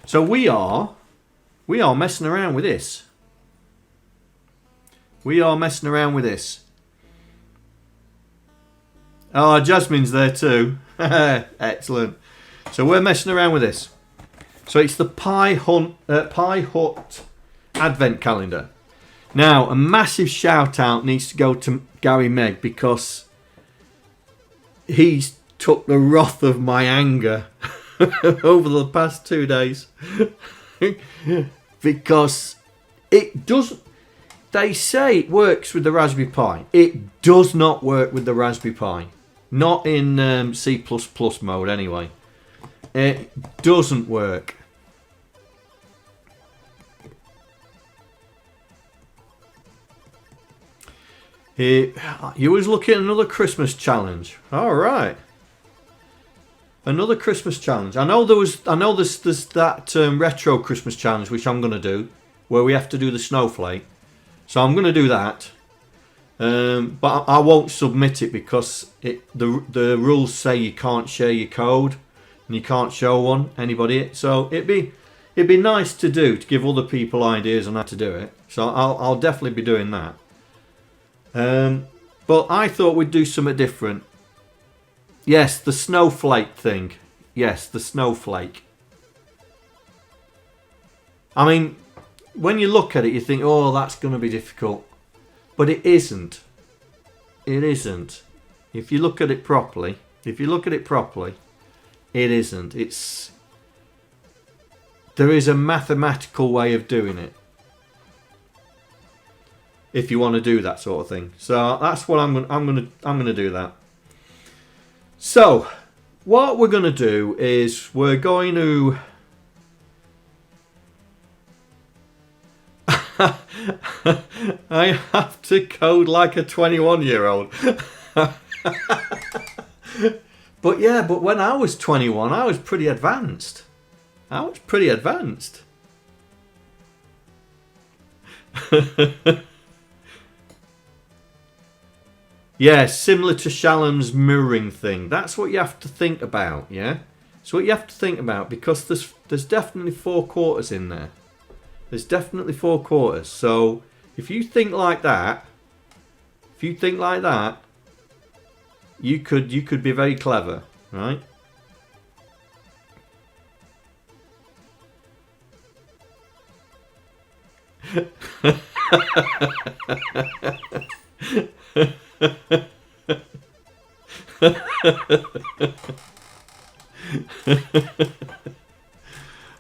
So we are messing around with this. We are messing around with this. Oh, Jasmine's there too. Excellent. So we're messing around with this. So it's the Pi Hut Advent Calendar. Now, a massive shout out needs to go to GaryMeg because he's took the wrath of my anger over the past 2 days. Because it doesn't... They say it works with the Raspberry Pi. It does not work with the Raspberry Pi. Not in C++ mode anyway. It doesn't work. You was looking at another Christmas challenge. All right. Another Christmas challenge. I know there's that retro Christmas challenge which I'm going to do, where we have to do the snowflake. So I'm going to do that. But I won't submit it because the rules say you can't share your code and you can't show anybody. So it'd be nice to give other people ideas on how to do it. So I'll definitely be doing that. But I thought we'd do something different. Yes, the snowflake thing. Yes, the snowflake. I mean, when you look at it, you think, oh, that's going to be difficult. But it isn't. It isn't. If you look at it properly, it isn't. There is a mathematical way of doing it. If you want to do that sort of thing. So that's what I'm going to do that. So what we're going to do is we're going to I have to code like a 21-year-old. But when I was 21, I was pretty advanced. Yeah, similar to Shalom's mirroring thing. That's what you have to think about, yeah? That's what you have to think about, because there's definitely 4 quarters in there. There's definitely 4 quarters. So if you think like that, you could be very clever, right?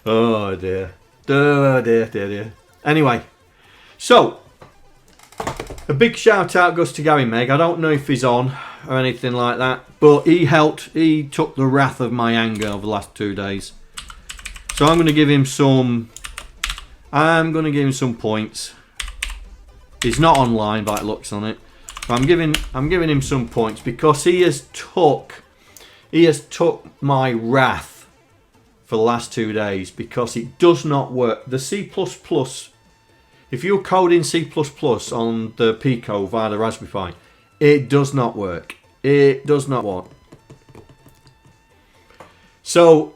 Oh dear. Dear. Anyway, so a big shout out goes to GaryMeg. I don't know if he's on or anything like that, but he took the wrath of my anger over the last 2 days. So I'm going to give him some points. He's not online by the looks on it. But I'm giving him some points because he has took my wrath for the last 2 days, because it does not work. The C++, if you're coding C++ on the Pico via the Raspberry Pi, it does not work. It does not work. So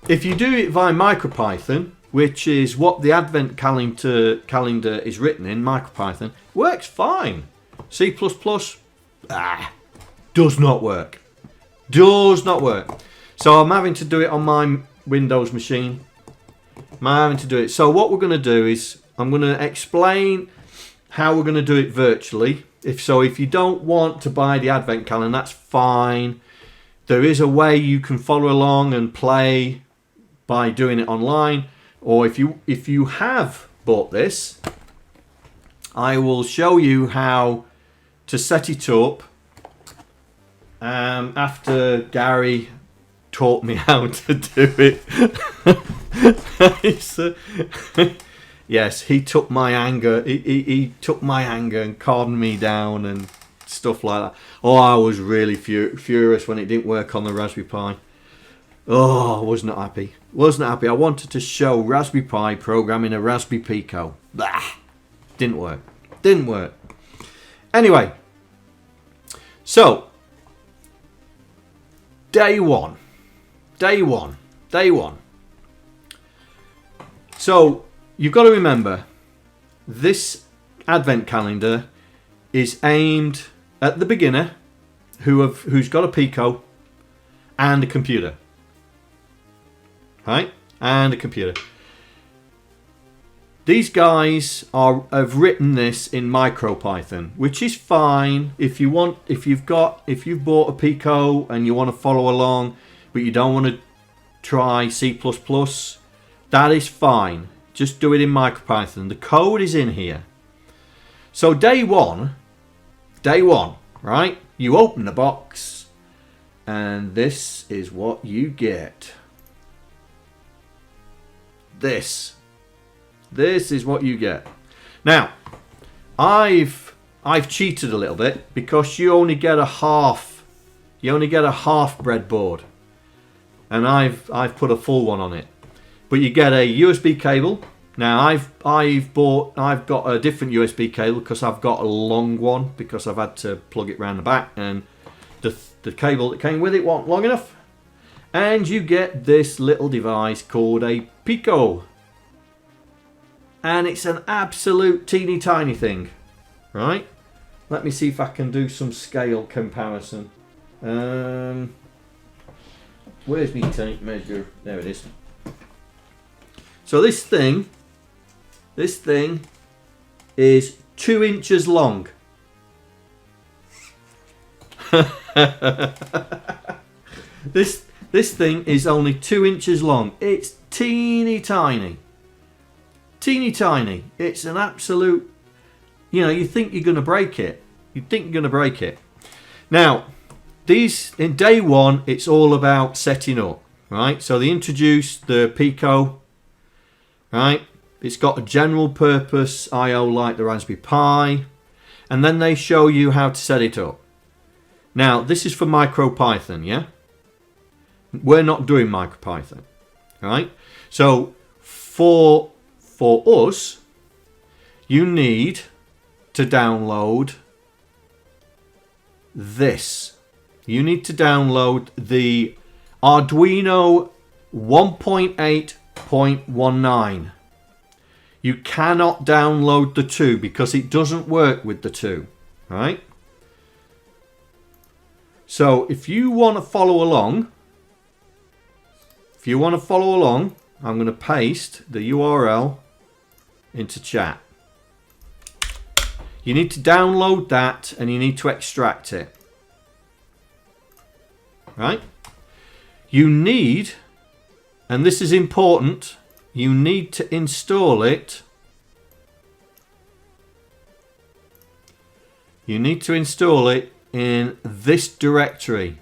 if you do it via MicroPython, which is what the Advent calendar is written in, MicroPython, works fine. C++, does not work. Does not work. So I'm having to do it on my Windows machine. So what we're going to do is I'm going to explain how we're going to do it virtually. If you don't want to buy the Advent calendar, that's fine. There is a way you can follow along and play by doing it online. Or if you have bought this, I will show you how to set it up after Gary taught me how to do it. Yes, he took my anger. He took my anger and calmed me down and stuff like that. Oh, I was really furious when it didn't work on the Raspberry Pi. Oh, I was not happy. I wanted to show Raspberry Pi programming a Raspberry Pico. Blah. Didn't work. Anyway, so day one. So you've got to remember, this advent calendar is aimed at the beginner who's got a Pico and a computer. Right? And a computer. These guys have written this in MicroPython, which is fine if you want. If you've bought a Pico and you want to follow along, but you don't want to try C++, that is fine. Just do it in MicroPython. The code is in here. So day one, right? You open the box, and this is what you get. This is what you get. Now, I've cheated a little bit because you only get a half. You only get a half breadboard, and I've put a full one on it. But you get a USB cable. Now I've got a different USB cable because I've got a long one because I've had to plug it around the back, and the cable that came with it wasn't long enough. And you get this little device called a Pico. And it's an absolute teeny tiny thing, right? Let me see if I can do some scale comparison. Where's my tape measure? There it is. So this thing is 2 inches long. This thing is only 2 inches long. It's teeny tiny. Teeny tiny. It's an absolute, you think you're going to break it. Now, in day one, it's all about setting up, right? So they introduced the Pico, right? It's got a general purpose I/O like the Raspberry Pi, and then they show you how to set it up. Now, this is for MicroPython, yeah? We're not doing MicroPython, right? So for us, you need to download this. You need to download the Arduino 1.8.19. You cannot download the 2 because it doesn't work with the 2, right? So if you want to follow along, I'm going to paste the URL into chat. You need to download that and you need to extract it. Right? You need, and this is important, you need to install it. You need to install it in this directory.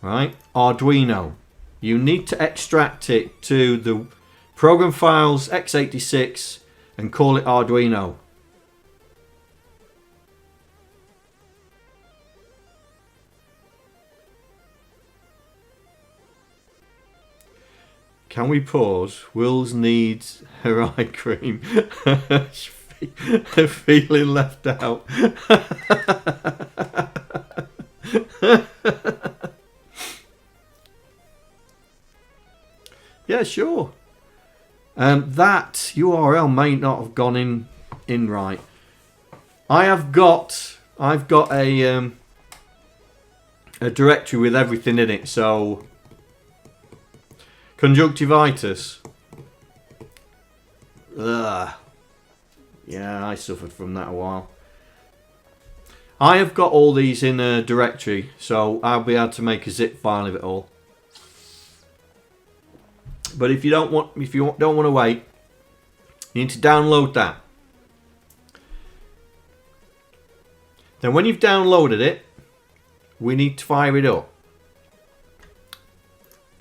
Right? Arduino. You need to extract it to the program files x86 and call it Arduino. Can we pause? Wills needs her eye cream. Feeling left out. Yeah, sure. That URL may not have gone in right. I've got a directory with everything in it. So conjunctivitis. Ugh. Yeah, I suffered from that a while. I have got all these in a directory, so I'll be able to make a zip file of it all. But if you don't want to wait, you need to download that. Then when you've downloaded it, we need to fire it up.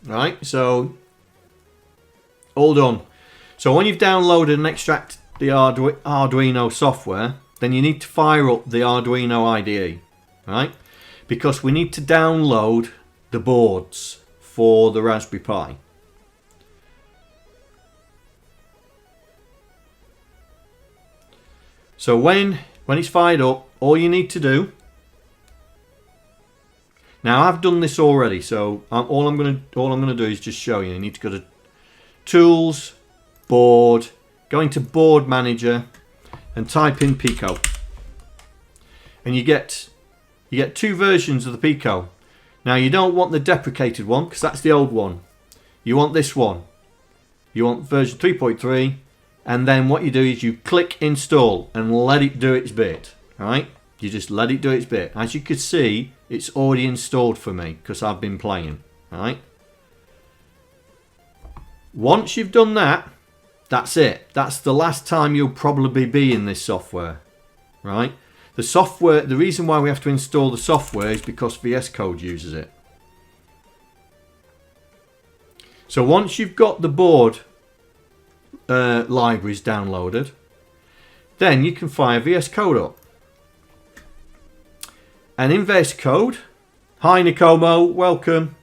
Right, so all done. So when you've downloaded and extracted the Arduino software, then you need to fire up the Arduino IDE, right? Because we need to download the boards for the Raspberry Pi. So when it's fired up, all you need to do. Now I've done this already, so all I'm going to do is just show you. You need to go to Tools, board, go into board manager and type in Pico. And you get 2 versions of the Pico. Now you don't want the deprecated one because that's the old one. You want this one. You want version 3.3, and then what you do is you click install and let it do its bit. Alright? You just let it do its bit. As you can see, it's already installed for me because I've been playing. Alright? Once you've done that, that's it. That's the last time you'll probably be in this software. Right? The software, the reason why we have to install the software is because VS Code uses it. So once you've got the board libraries downloaded, then you can fire VS Code up. And in VS Code, hi Nikomo, welcome.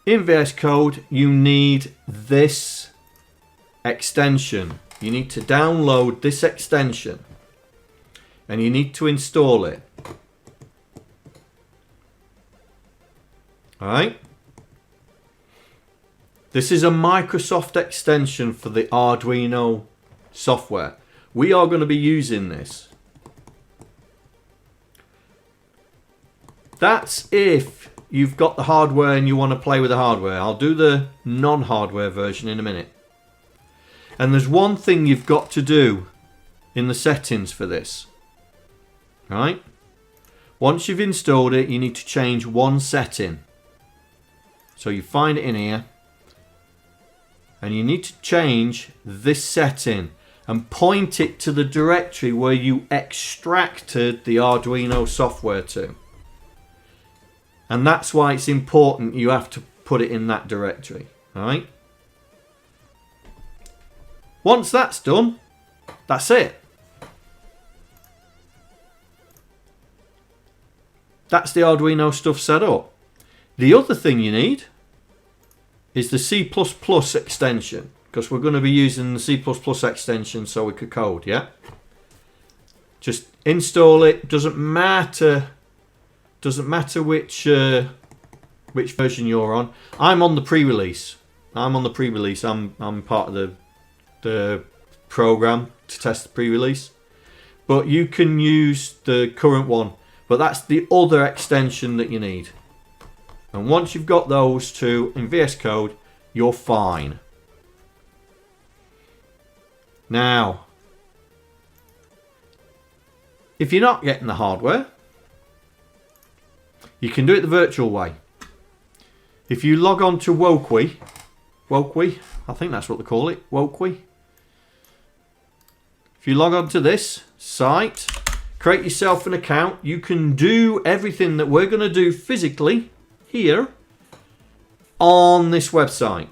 In VS Code, you need this extension. You need to download this extension. And you need to install it. Alright? This is a Microsoft extension for the Arduino software. We are going to be using this. That's if you've got the hardware and you want to play with the hardware. I'll do the non-hardware version in a minute. And there's one thing you've got to do in the settings for this. Right? Once you've installed it, you need to change one setting. So you find it in here. And you need to change this setting and point it to the directory where you extracted the Arduino software to. And that's why it's important you have to put it in that directory. Alright? Once that's done, that's it. That's the Arduino stuff set up. The other thing you need is the C++ extension, because we're going to be using the C++ extension so we could code, yeah? Just install it. Doesn't matter which version you're on. I'm on the pre-release. I'm part of the program to test the pre-release. But you can use the current one. But that's the other extension that you need. And once you've got those two in VS Code, you're fine. Now, if you're not getting the hardware, you can do it the virtual way. If you log on to Wokwi, I think that's what they call it, Wokwi. If you log on to this site, create yourself an account, you can do everything that we're going to do physically here on this website.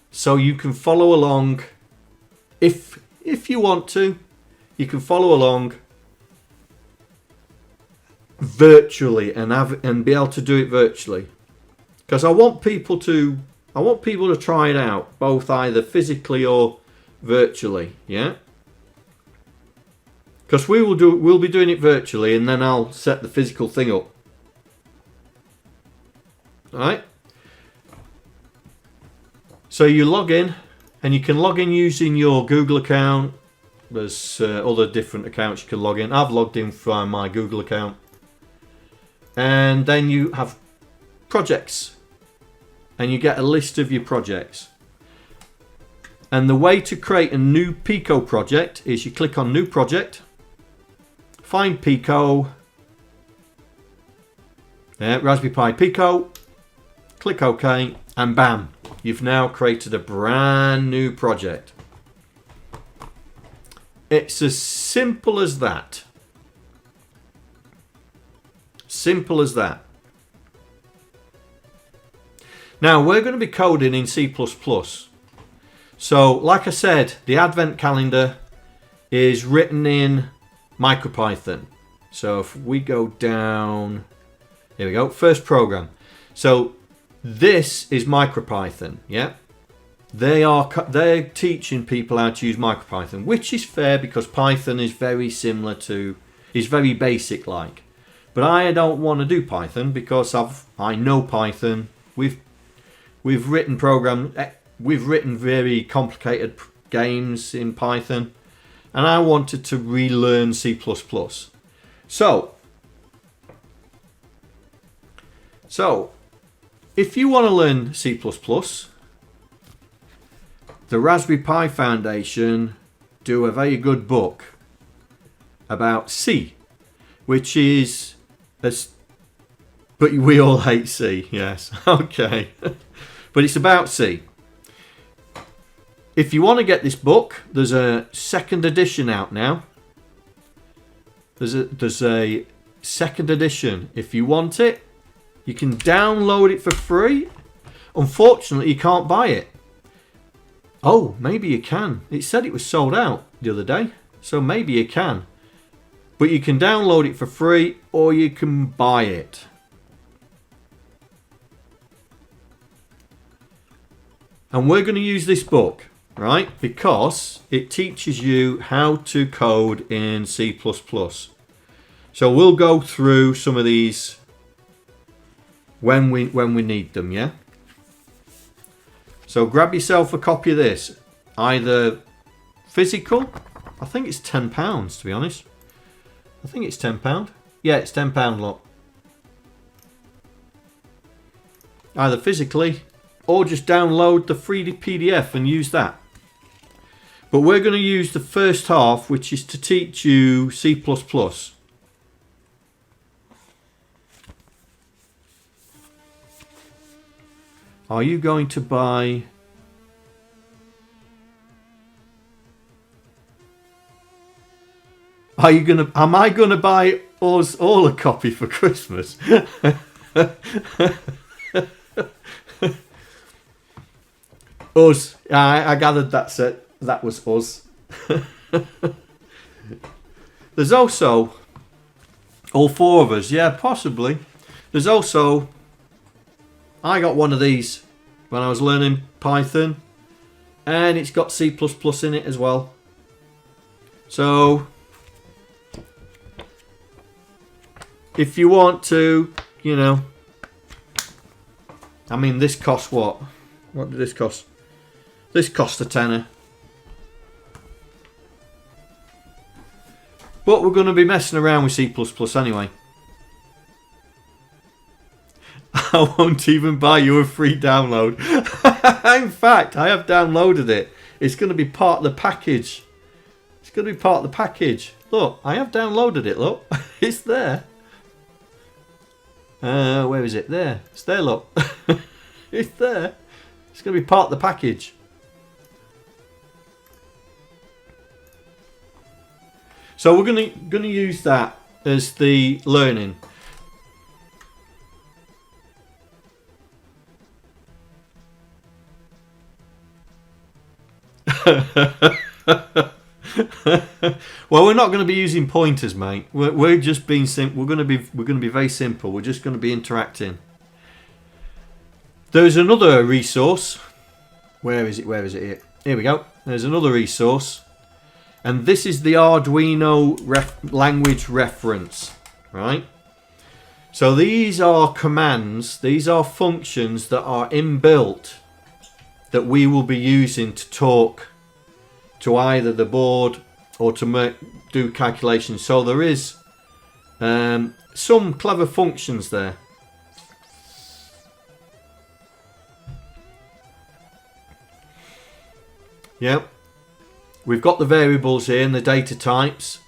So you can follow along if you want to. You can follow along virtually and be able to do it virtually. Because I want people to try it out, both either physically or virtually, yeah? Because we'll be doing it virtually, and then I'll set the physical thing up. Alright? So you log in, and you can log in using your Google account. There's other different accounts you can log in. I've logged in from my Google account. And then you have projects. And you get a list of your projects. And the way to create a new Pico project is you click on New Project. Find Pico. Raspberry Pi Pico. Click OK. And bam. You've now created a brand new project. It's as simple as that. Simple as that. Now we're going to be coding in C++. So like I said, the advent calendar is written in MicroPython. So if we go down, here we go, first program. So this is MicroPython, yeah? They're teaching people how to use MicroPython, which is fair because Python is very similar to, is very basic like. But I don't want to do Python because I know Python. we've written very complicated games in Python, and I wanted to relearn C++. So if you want to learn C++, the Raspberry Pi Foundation do a very good book about C, which is but we all hate C, yes, okay. But it's about C. If you want to get this book, there's a second edition out now. There's a second edition. If you want it, you can download it for free. Unfortunately, you can't buy it. Oh, maybe you can. It said it was sold out the other day, so maybe you can. But you can download it for free, or you can buy it. And we're going to use this book, right? Because it teaches you how to code in C++. So we'll go through some of these when we need them, yeah? So grab yourself a copy of this, either physical. I think it's £10 to be honest. I think it's £10. Yeah, it's £10 lot. Either physically or just download the free PDF and use that. But we're going to use the first half, which is to teach you C++. Are you going to buy... Am I going to buy us all a copy for Christmas? Us. I gathered that was us. There's also all four of us. Yeah, possibly. There's also... I got one of these when I was learning Python, and it's got C++ in it as well. So if you want to, you know, I mean, this costs what? What did this cost? This cost a tenner. But we're going to be messing around with C++ anyway. I won't even buy you a free download. In fact, I have downloaded it. It's going to be part of the package. It's going to be part of the package. Look, I have downloaded it, look. It's there. Where is it? There. It's there, look. It's there. It's going to be part of the package. So we're going to use that as the learning. Well, we're not going to be using pointers, mate. We're just being simple. We're going to be very simple. We're just going to be interacting. There's another resource. Where is it? Where is it? Here we go. There's another resource, and this is the Arduino language reference, right? So these are commands. These are functions that are inbuilt that we will be using to talk to either the board or to do calculations. So there is some clever functions there. Yep. We've got the variables here and the data types.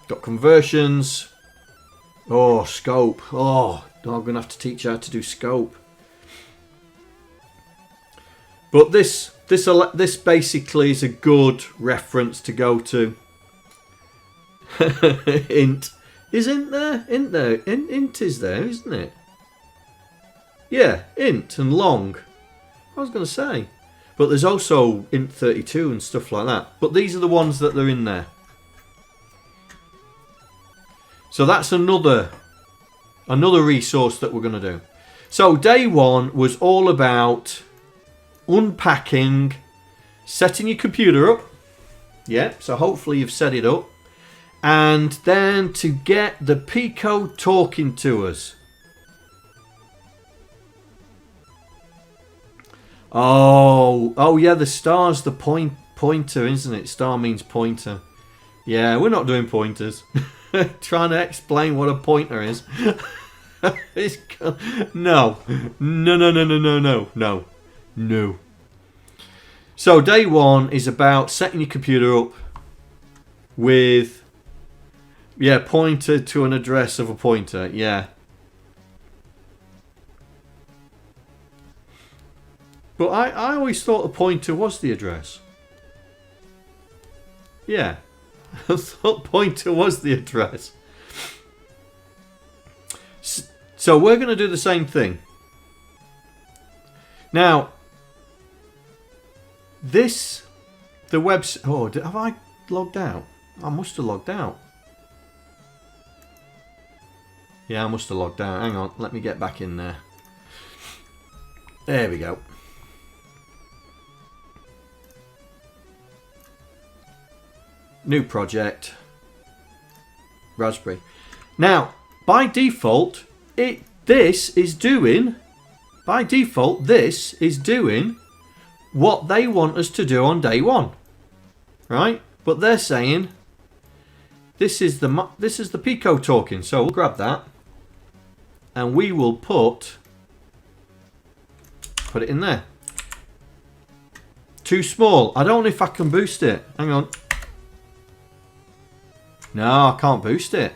Got conversions. Oh, scope. Oh, I'm going to have to teach you how to do scope. But this basically is a good reference to go to. Int. Is int there? Int there. Int is there, isn't it? Yeah, int and long. I was going to say. But there's also int32 and stuff like that. But these are the ones that are in there. So that's another resource that we're going to do. So day one was all about unpacking, setting your computer up. Yeah, so hopefully you've set it up. And then to get the Pico talking to us. Oh yeah, the star's the pointer, isn't it? Star means pointer. Yeah, we're not doing pointers. Trying to explain what a pointer is. No. So day one is about setting your computer up with, yeah, pointer to an address of a pointer. Yeah. But I always thought a pointer was the address. Yeah. I thought pointer was the address. So we're going to do the same thing. Now, the website... Oh, have I logged out? I must have logged out. Yeah, I must have logged out. Hang on, let me get back in there. There we go. New project. Raspberry. Now, by default, this is doing what they want us to do on day one. Right? But they're saying this is the Pico talking. So we'll grab that and we will put it in there. Too small. I don't know if I can boost it. Hang on. No, I can't boost it.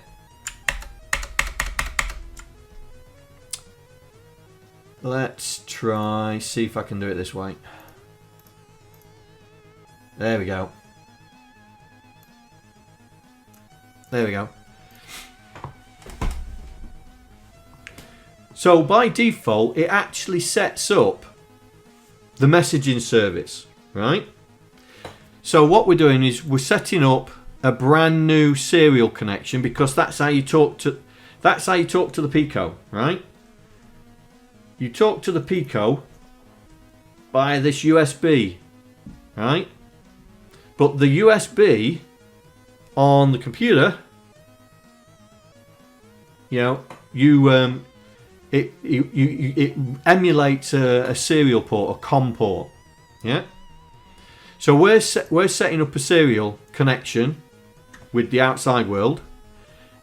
Let's try, see if I can do it this way. There we go. There we go. So by default, it actually sets up the messaging service, right? So what we're doing is we're setting up a brand new serial connection because that's how you talk to the Pico, right? You talk to the Pico by this USB, right? But the USB on the computer, you know, it emulates a serial port, a COM port, yeah. So we're setting up a serial connection with the outside world,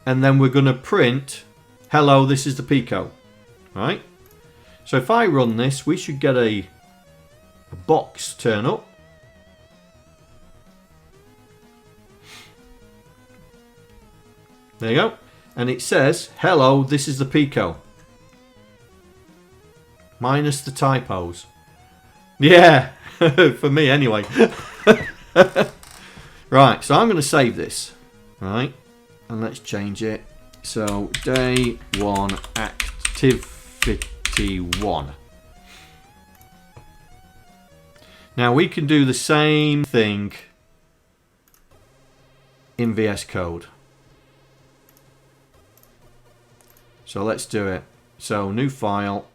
and then we're going to print, hello, this is the Pico, right? So if I run this, we should get a box turn up. There you go. And it says, hello, this is the Pico. Minus the typos. Yeah, for me anyway. Right, so I'm going to save this. Right, and let's change it. So, day one, activity 1. Now we can do the same thing in VS Code. So let's do it. So new file,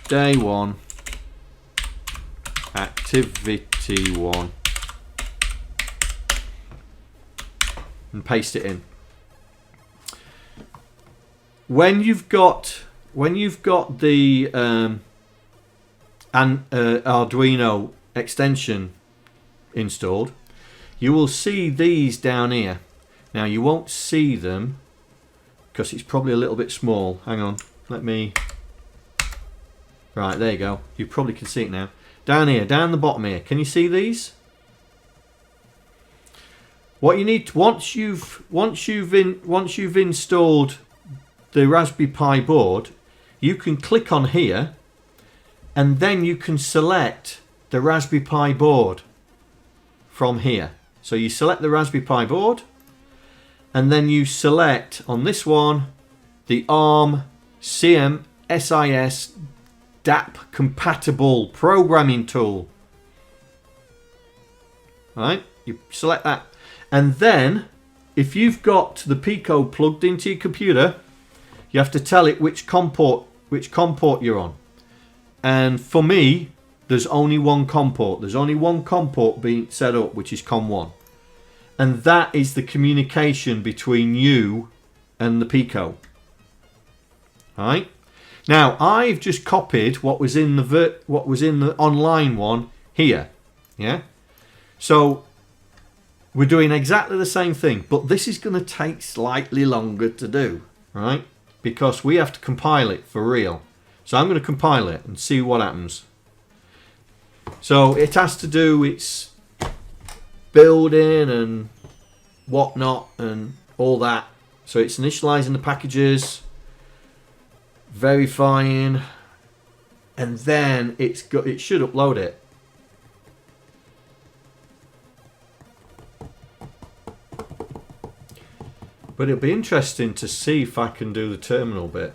day 1, activity 1, and paste it in. When you've got the Arduino extension installed, you will see these down here. Now you won't see them because it's probably a little bit small. Hang on, let me. Right, there you go. You probably can see it now. Down here, down the bottom here. Can you see these? What you need to, once you've installed the Raspberry Pi board, you can click on here, and then you can select the Raspberry Pi board from here. So you select the Raspberry Pi board, and then you select on this one the ARM CMSIS DAP compatible programming tool. Right? You select that, and then if you've got the Pico plugged into your computer, you have to tell it which COM port you're on. And for me, there's only one COM port. There's only one COM port being set up, which is COM1. And that is the communication between you and the Pico. Alright? Now I've just copied what was in the online one here. Yeah. So we're doing exactly the same thing, but this is going to take slightly longer to do, right? Because we have to compile it for real. So I'm going to compile it and see what happens. So it has to do its building and whatnot and all that. So it's initializing the packages, verifying, and then it should upload it. But it'll be interesting to see if I can do the terminal bit.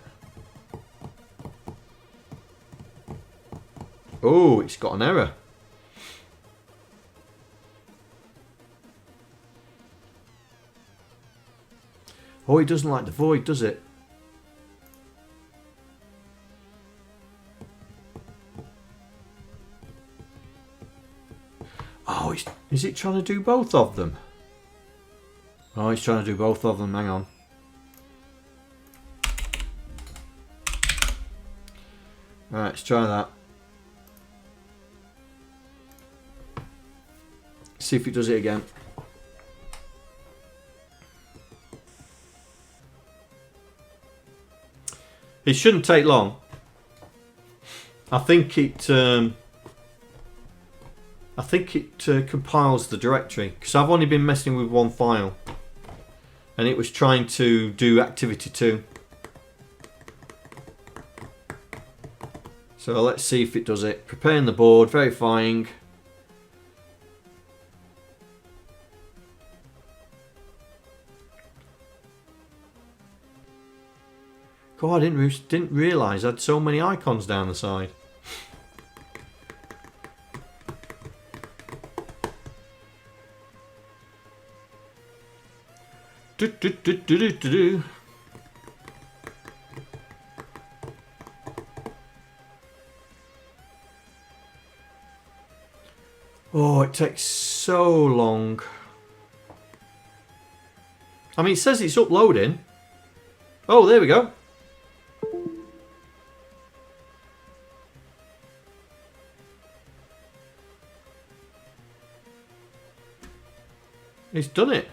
Oh, it's got an error. Oh, it doesn't like the void, does it? Oh, is it trying to do both of them? Oh, it's trying to do both of them. Hang on. Right, let's try that. See if it does it again. It shouldn't take long. I think it compiles the directory because I've only been messing with one file, and it was trying to do activity 2. So let's see if it does it. Preparing the board, verifying. God, I didn't realise I had so many icons down the side. Oh, it takes so long. I mean, it says it's uploading. Oh, there we go. It's done it.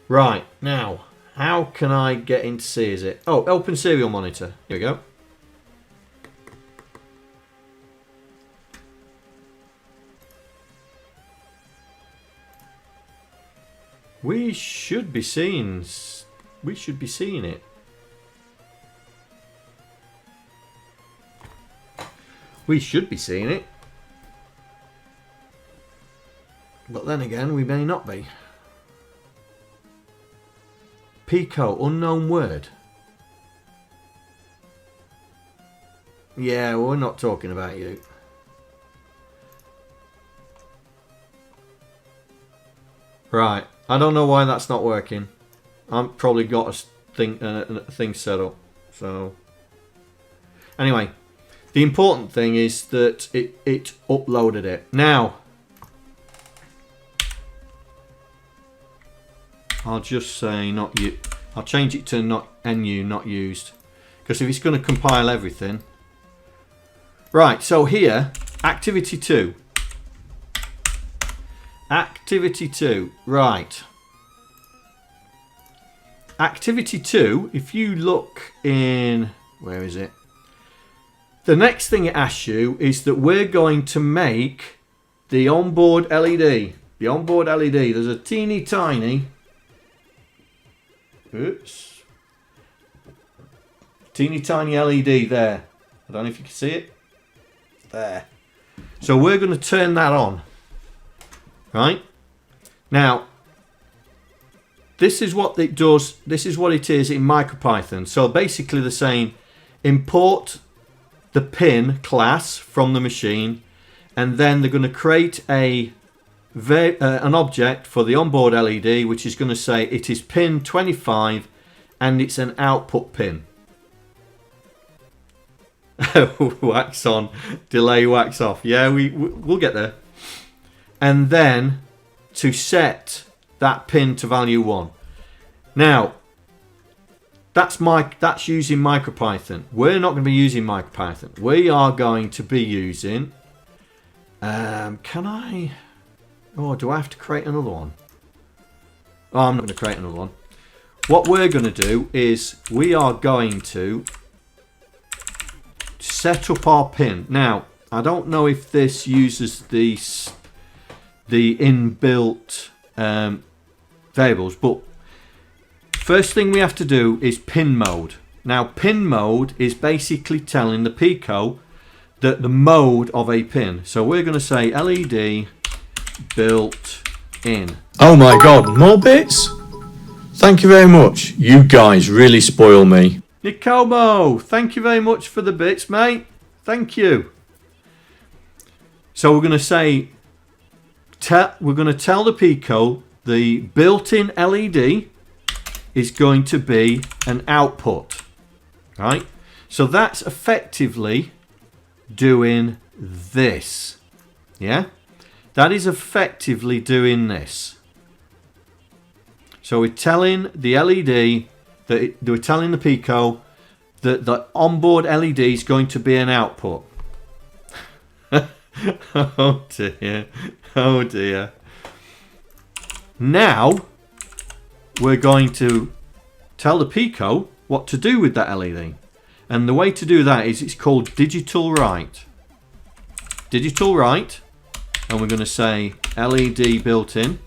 Right, now, how can I get into C, is it? Oh, open serial monitor. Here we go. We should be seeing it. We should be seeing it. But then again, we may not be. Pico, unknown word. Yeah, we're not talking about you. Right, I don't know why that's not working. I've probably got a thing set up. So anyway, the important thing is that it uploaded it. Now, I'll just say not you. I'll change it to not NU, not used, because if it's going to compile everything. Right, so here, activity 2. Activity 2, right. Activity 2, if you look in, where is it? The next thing it asks you is that we're going to make the onboard LED. The onboard LED, there's a teeny tiny, oops, teeny tiny LED there. I don't know if you can see it. There. So we're going to turn that on. Right? Now, this is what it does. This is what it is in MicroPython. So basically they're saying import the pin class from the machine, and then they're going to create an object for the onboard LED, which is going to say it is pin 25 and it's an output pin. Wax on, delay, wax off. Yeah, we'll get there. And then to set that pin to value 1. Now, that's using MicroPython. We're not going to be using MicroPython. We are going to be using. Can I? Oh, do I have to create another one? Oh, I'm not going to create another one. What we're going to do is we are going to set up our pin. Now, I don't know if this uses the inbuilt variables, but first thing we have to do is pin mode. Now, pin mode is basically telling the Pico that the mode of a pin. So we're going to say LED built in. Oh my god, more bits? Thank you very much. You guys really spoil me. Nicomo, thank you very much for the bits, mate. Thank you. So we're going to say, we're going to tell the Pico the built-in LED is going to be an output, right? So that's effectively doing this, yeah? That is effectively doing this. So we're telling the LED, we're telling the Pico that the onboard LED is going to be an output. Oh dear, oh dear. Now we're going to tell the Pico what to do with that LED. And the way to do that is it's called digital write. Digital write. And we're going to say LED built in.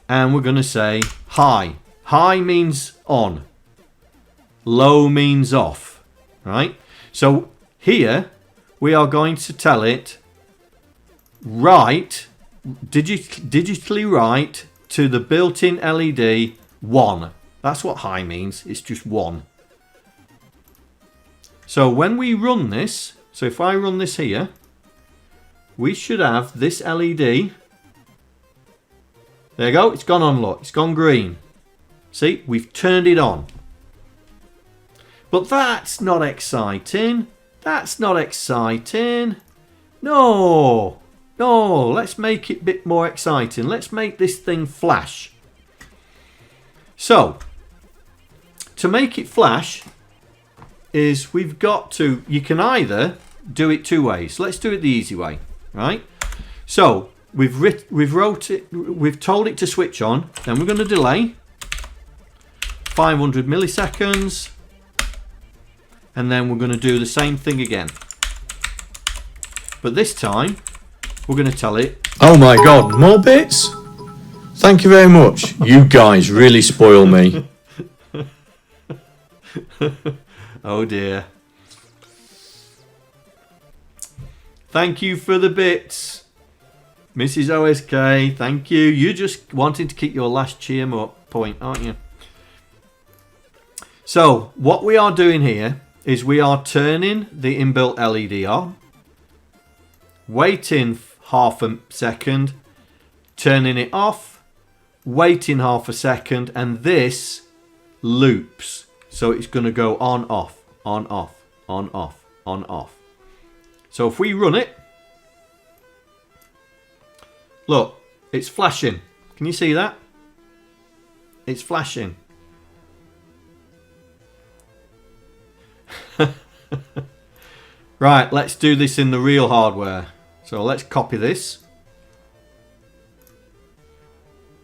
And we're going to say high. High means on. Low means off. Right? So here we are going to tell it write, digitally write to the built-in LED 1. That's what high means. It's just 1. So when we run this, so if I run this here, we should have this LED. There you go. It's gone on, look. It's gone green. See, we've turned it on. But that's not exciting. That's not exciting. No. No, let's make it a bit more exciting. Let's make this thing flash. So, to make it flash is we've got to, you can either do it two ways. Let's do it the easy way, right? So, we've told it to switch on, then we're going to delay 500 milliseconds, and then we're going to do the same thing again. But this time, we're going to tell it, oh my god, more bits? Thank you very much. You guys really spoil me. oh dear. Thank you for the bits, Mrs. OSK. Thank you. You're just wanting to keep your last cheer up point, aren't you? So what we are doing here is we are turning the inbuilt LED on, waiting half a second, turning it off, waiting half a second, and this loops. So it's going to go on, off, on, off, on, off, on, off. So if we run it, look, it's flashing. Can you see that? It's flashing. Right, let's do this in the real hardware. So let's copy this.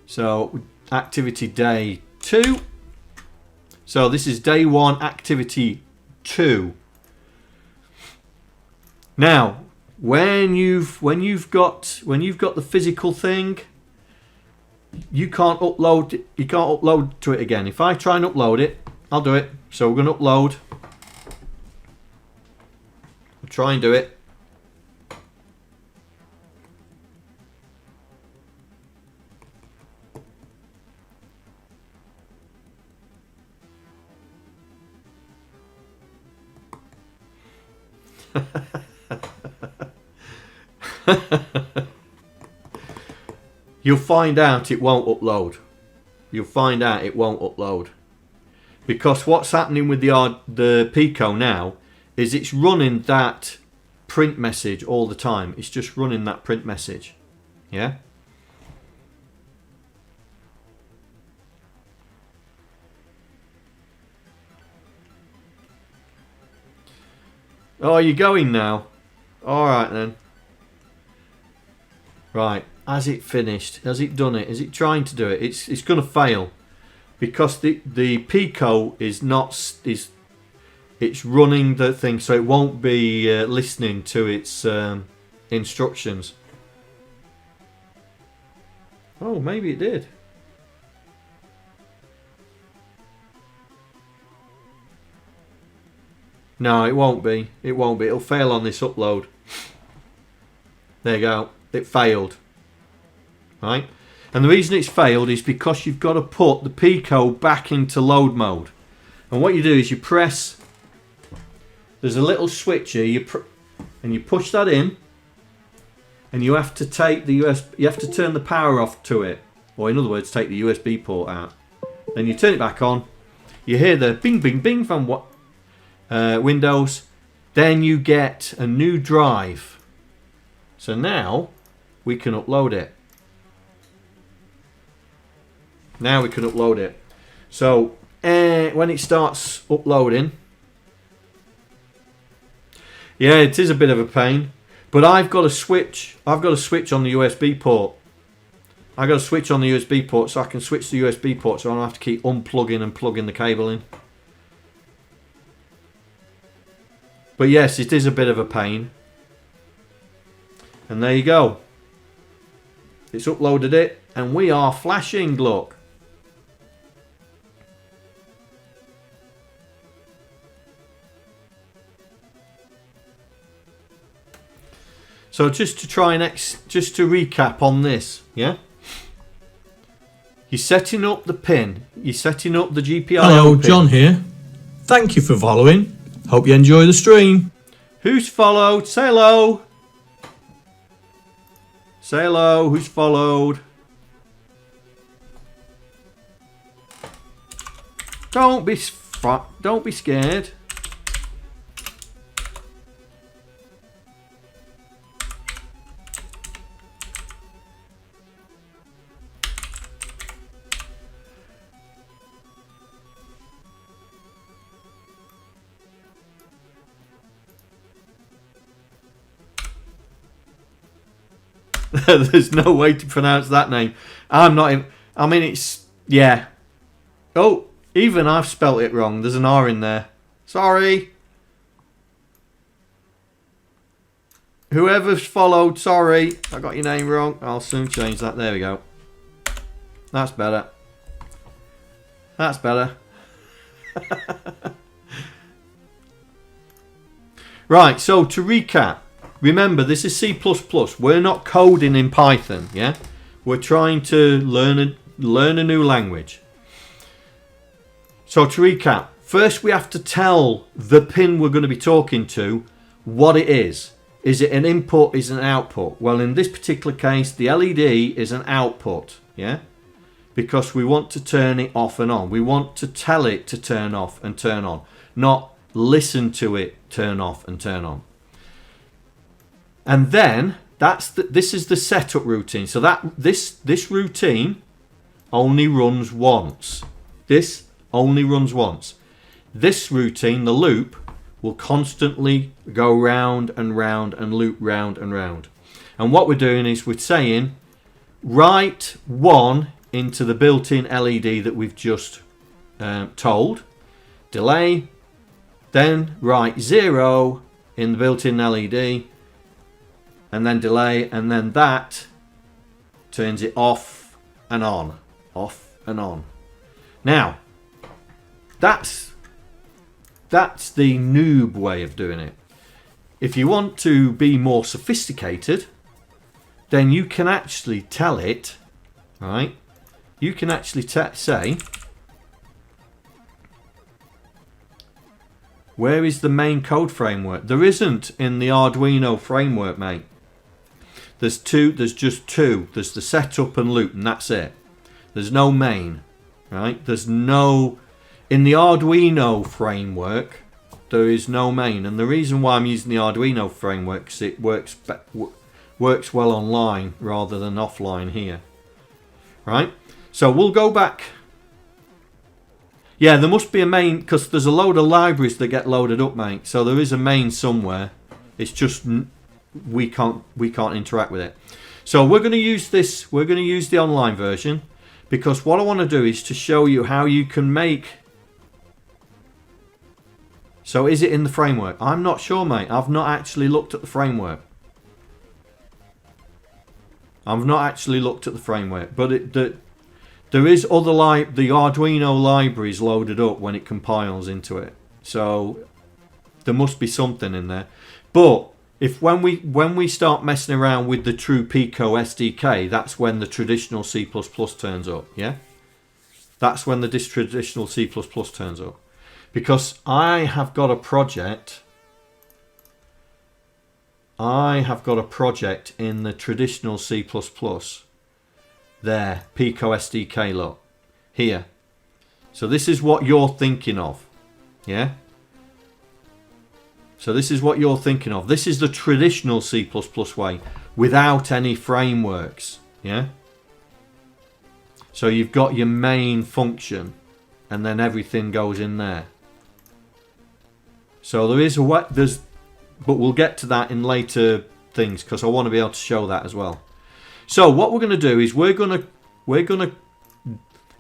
So activity day 2. So this is day 1, activity 2. Now, when you've got the physical thing, you can't upload to it again. If I try and upload it, I'll do it. So we're going to upload. I'll try and do it. You'll find out it won't upload. You'll find out it won't upload. Because what's happening with the Pico now is it's running that print message all the time. It's just running that print message. Yeah? Oh, you're going now. Alright then. Right. Has it finished? Has it done it? Is it trying to do it? It's going to fail. Because the Pico is not... It's running the thing, so it won't be listening to its instructions. Oh, maybe it did. No, it won't be. It won't be. It'll fail on this upload. There you go. It failed. Right? And the reason it's failed is because you've got to put the Pico back into load mode. And what you do is you press... There's a little switch here, and you push that in, and you have to take the USB, you have to turn the power off to it, or in other words, take the USB port out. Then you turn it back on. You hear the bing, bing, bing from Windows. Then you get a new drive. So now we can upload it. Now we can upload it. So when it starts uploading. Yeah, it is a bit of a pain, but I've got a switch. I've got a switch on the USB port. I've got a switch on the USB port, so I can switch the USB port, so I don't have to keep unplugging and plugging the cable in. But yes, it is a bit of a pain. And there you go. It's uploaded it, and we are flashing. Look. So just to try and just to recap on this, yeah? You're setting up the pin. You're setting up the GPIO Hello, pin. John here. Thank you for following. Hope you enjoy the stream. Who's followed? Say hello. Say hello. Who's followed? Don't be scared. There's no way to pronounce that name. I'm not even... I mean, it's... Yeah. Oh, even I've spelt it wrong. There's an R in there. Sorry. Whoever's followed, sorry. I got your name wrong. I'll soon change that. There we go. That's better. That's better. Right, so to recap. Remember, this is C++. We're not coding in Python, yeah? We're trying to learn a new language. So to recap, first we have to tell the pin we're going to be talking to what it is. Is it an input? Is it an output? Well, in this particular case, the LED is an output, yeah? Because we want to turn it off and on. We want to tell it to turn off and turn on, not listen to it turn off and turn on. And then this is the setup routine. So that this routine only runs once. This only runs once. This routine, the loop, will constantly go round and round and loop round and round. And what we're doing is we're saying write 1 into the built-in LED that we've just told. Delay. Then write 0 in the built-in LED. And then delay, and then that turns it off and on. Off and on. Now, that's the noob way of doing it. If you want to be more sophisticated, then you can actually tell it, right? You can actually say, where is the main code framework? There isn't in the Arduino framework, mate. There's just two. There's the setup and loop, and that's it. There's no main, right? There's no... In the Arduino framework, there is no main. And the reason why I'm using the Arduino framework is it works well online rather than offline here. Right? So we'll go back. Yeah, there must be a main, because there's a load of libraries that get loaded up, mate. So there is a main somewhere. It's just we can't interact with it. So we're going to use this. We're going to use the online version, because what I want to do is to show you how you can make. So is it in the framework? I'm not sure, mate. I've not actually looked at the framework. I've not actually looked at the framework, but there is other the Arduino libraries loaded up when it compiles into it. So there must be something in there. But if when we start messing around with the true Pico SDK, that's when the traditional C++ turns up. Yeah, that's when the traditional C++ turns up. Because I have got a project. I have got a project in the traditional C++. There, Pico SDK, look. Here. So this is what you're thinking of. Yeah? So this is what you're thinking of. This is the traditional C++ way, without any frameworks. Yeah? So you've got your main function, and then everything goes in there. So there is a way, but we'll get to that in later things, because I want to be able to show that as well. So what we're going to do is we're going to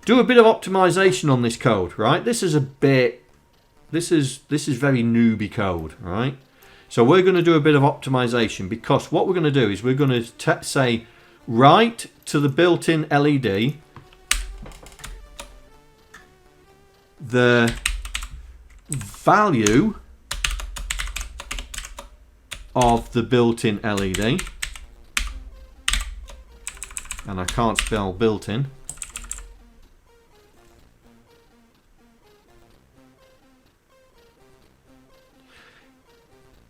do a bit of optimization on this code, right? This is very newbie code, right? So we're going to do a bit of optimization, because what we're going to do is we're going to say write to the built-in LED the value of the built-in LED, and I can't spell built-in.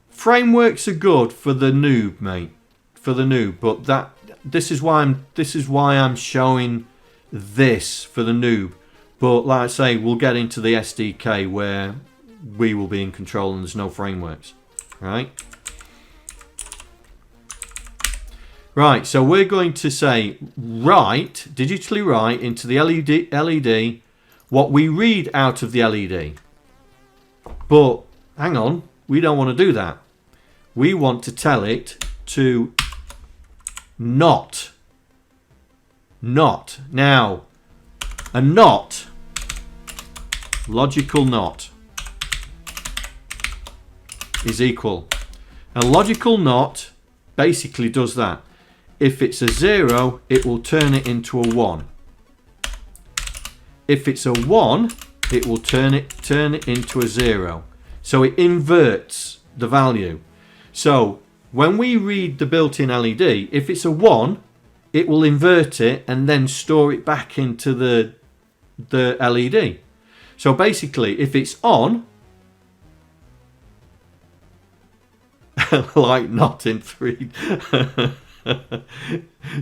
Frameworks are good for the noob, mate. For the noob, but this is why I'm showing this for the noob. But like I say, we'll get into the SDK where we will be in control and there's no frameworks, right? Right, so we're going to say digitally write into the LED what we read out of the LED. But hang on, we don't want to do that. We want to tell it to not. Now, a not, logical not, is equal. A logical not basically does that. If it's a 0, it will turn it into a 1. If it's a 1, it will turn it into a 0. So it inverts the value. So when we read the built-in LED, if it's a 1, it will invert it and then store it back into the LED. So basically, if it's on, like not in 3.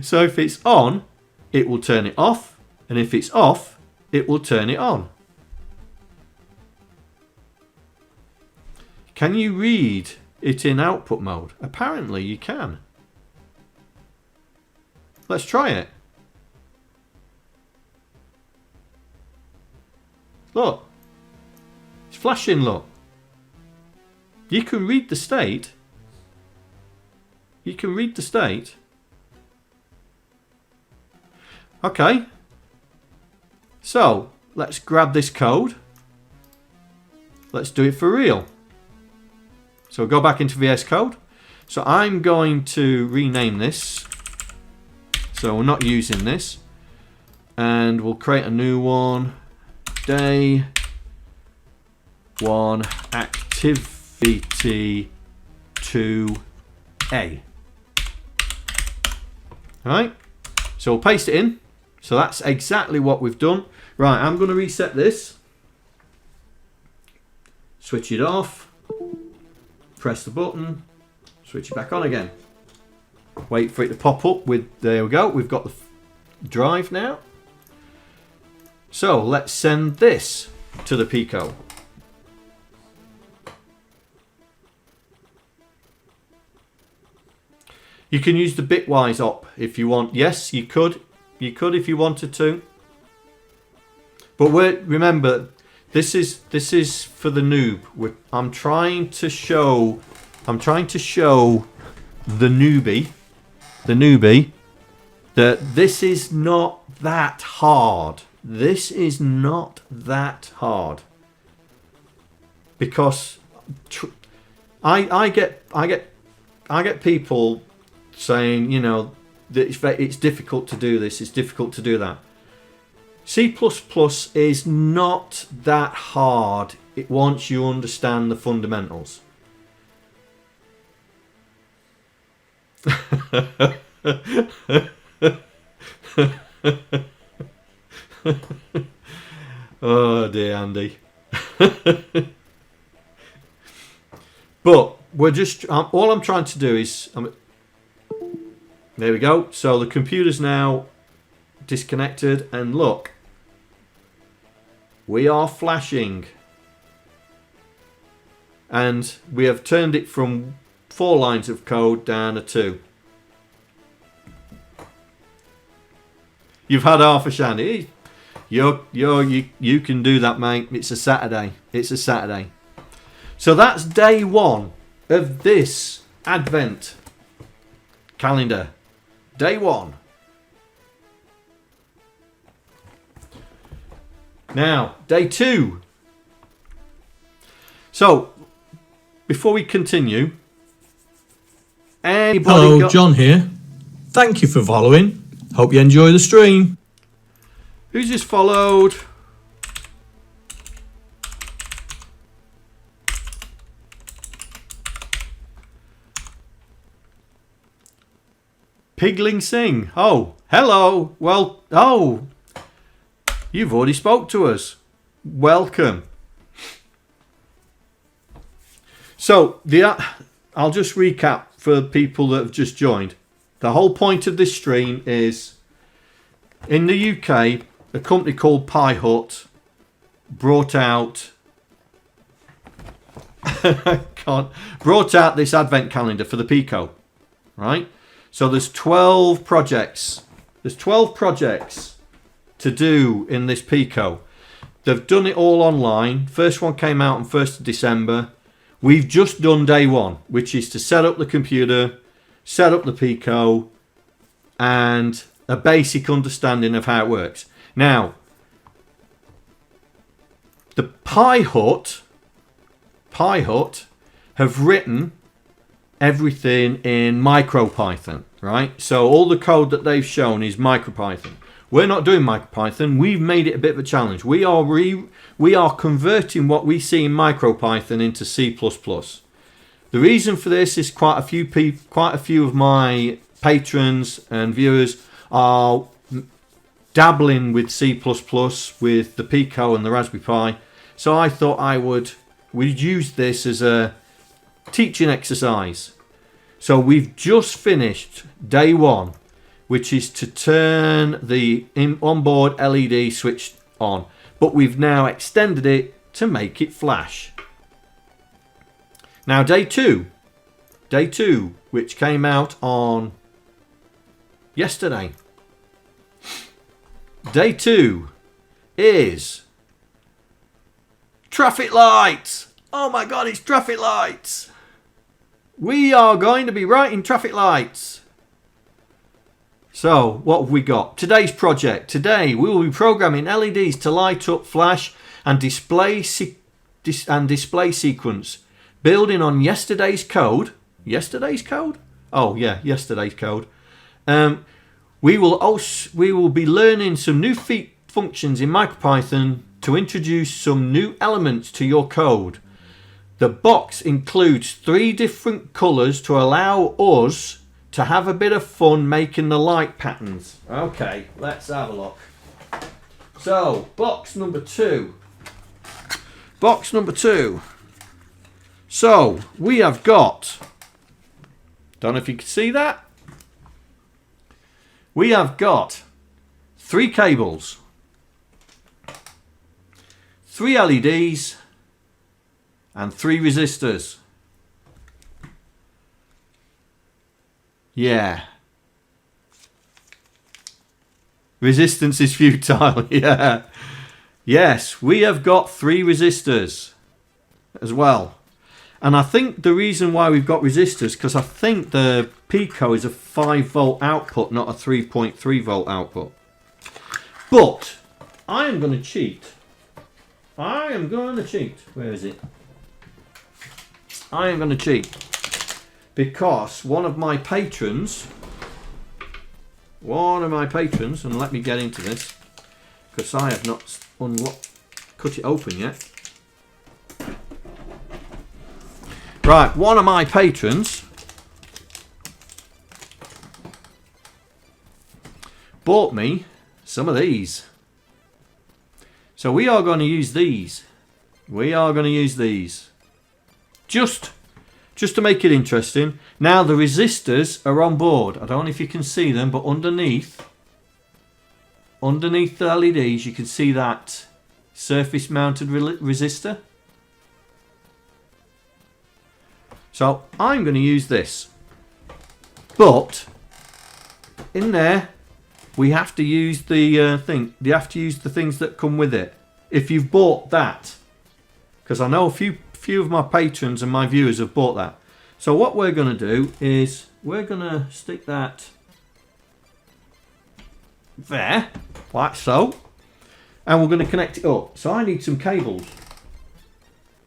So if it's on, it will turn it off, and if it's off, it will turn it on. Can you read it in output mode? Apparently you can. Let's try it. Look. It's flashing, look. You can read the state. You can read the state. Okay. So, let's grab this code. Let's do it for real. So go back into VS Code. So I'm going to rename this. So we're not using this. And we'll create a new one. Day 1 activity 2A. Alright. So we'll paste it in. So that's exactly what we've done. Right, I'm going to reset this. Switch it off. Press the button. Switch it back on again. Wait for it to pop up with, there we go, we've got the drive now. So let's send this to the Pico. You can use the bitwise op if you want. Yes, you could. You could if you wanted to. But remember, This is for the noob. I'm trying to show the newbie that this is not that hard. This is not that hard. Because I get people saying, you know, that it's difficult to do this, it's difficult to do that. C++ is not that hard once you understand the fundamentals. Oh dear, Andy. But we're just all I'm trying to do is there we go. So the computer's now disconnected, and look, we are flashing, and we have turned it from 4 lines of code down to 2. You've had half a shandy. You can do that, mate. It's a Saturday. It's a Saturday. So that's day 1 of this Advent calendar. Day 1. Now, day 2. So, before we continue, anybody Hello, John here. Thank you for following. Hope you enjoy the stream. Who's just followed? Pigling Sing. Oh, hello. Well, oh, you've already spoke to us. Welcome. So, I'll just recap for people that have just joined. The whole point of this stream is, in the UK, a company called Pi Hut brought out this advent calendar for the Pico, right? So there's 12 projects. There's 12 projects to do in this Pico. They've done it all online. First one came out on 1st of December. We've just done day 1, which is to set up the computer, set up the Pico, and a basic understanding of how it works. Now, the Pi Hut have written everything in MicroPython, right? So all the code that they've shown is MicroPython. We're not doing MicroPython. We've made it a bit of a challenge. We are converting what we see in MicroPython into C++. The reason for this is quite a few of my patrons and viewers are dabbling with C++ with the Pico and the Raspberry Pi. So I thought we'd use this as a teaching exercise. So we've just finished day 1, which is to turn the onboard LED switch on, but we've now extended it to make it flash. Now day 2, which came out on yesterday. Day 2 is traffic lights. Oh my god, it's traffic lights. We are going to be writing traffic lights. So, what have we got? Today's project. Today, we will be programming LEDs to light up, flash, and display sequence, building on yesterday's code. Yesterday's code? Oh yeah, yesterday's code. We will be learning some new functions in MicroPython to introduce some new elements to your code. The box includes 3 different colours to allow us to have a bit of fun making the light patterns. Okay, let's have a look. So, box number 2. Box number 2. So, we have got, don't know if you can see that. We have got 3 cables, 3 LEDs, and 3 resistors. Yeah. Resistance is futile. Yeah. Yes, we have got 3 resistors as well. And I think the reason why we've got resistors, because I think the Pico is a 5 volt output, not a 3.3 volt output. But I am going to cheat. I am going to cheat. Where is it? I am going to cheat. Because one of my patrons, and let me get into this, because I have not cut it open yet. Right, one of my patrons bought me some of these. So we are going to use these. We are going to use these. Just to make it interesting. Now the resistors are on board. I don't know if you can see them, but underneath the LEDs you can see that surface mounted resistor. So I'm going to use this. But in there we have to use the thing. You have to use the things that come with it. If you've bought that, because I know a few of my patrons and my viewers have bought that. So what we're going to do is we're going to stick that there, like so, and we're going to connect it up. So I need some cables.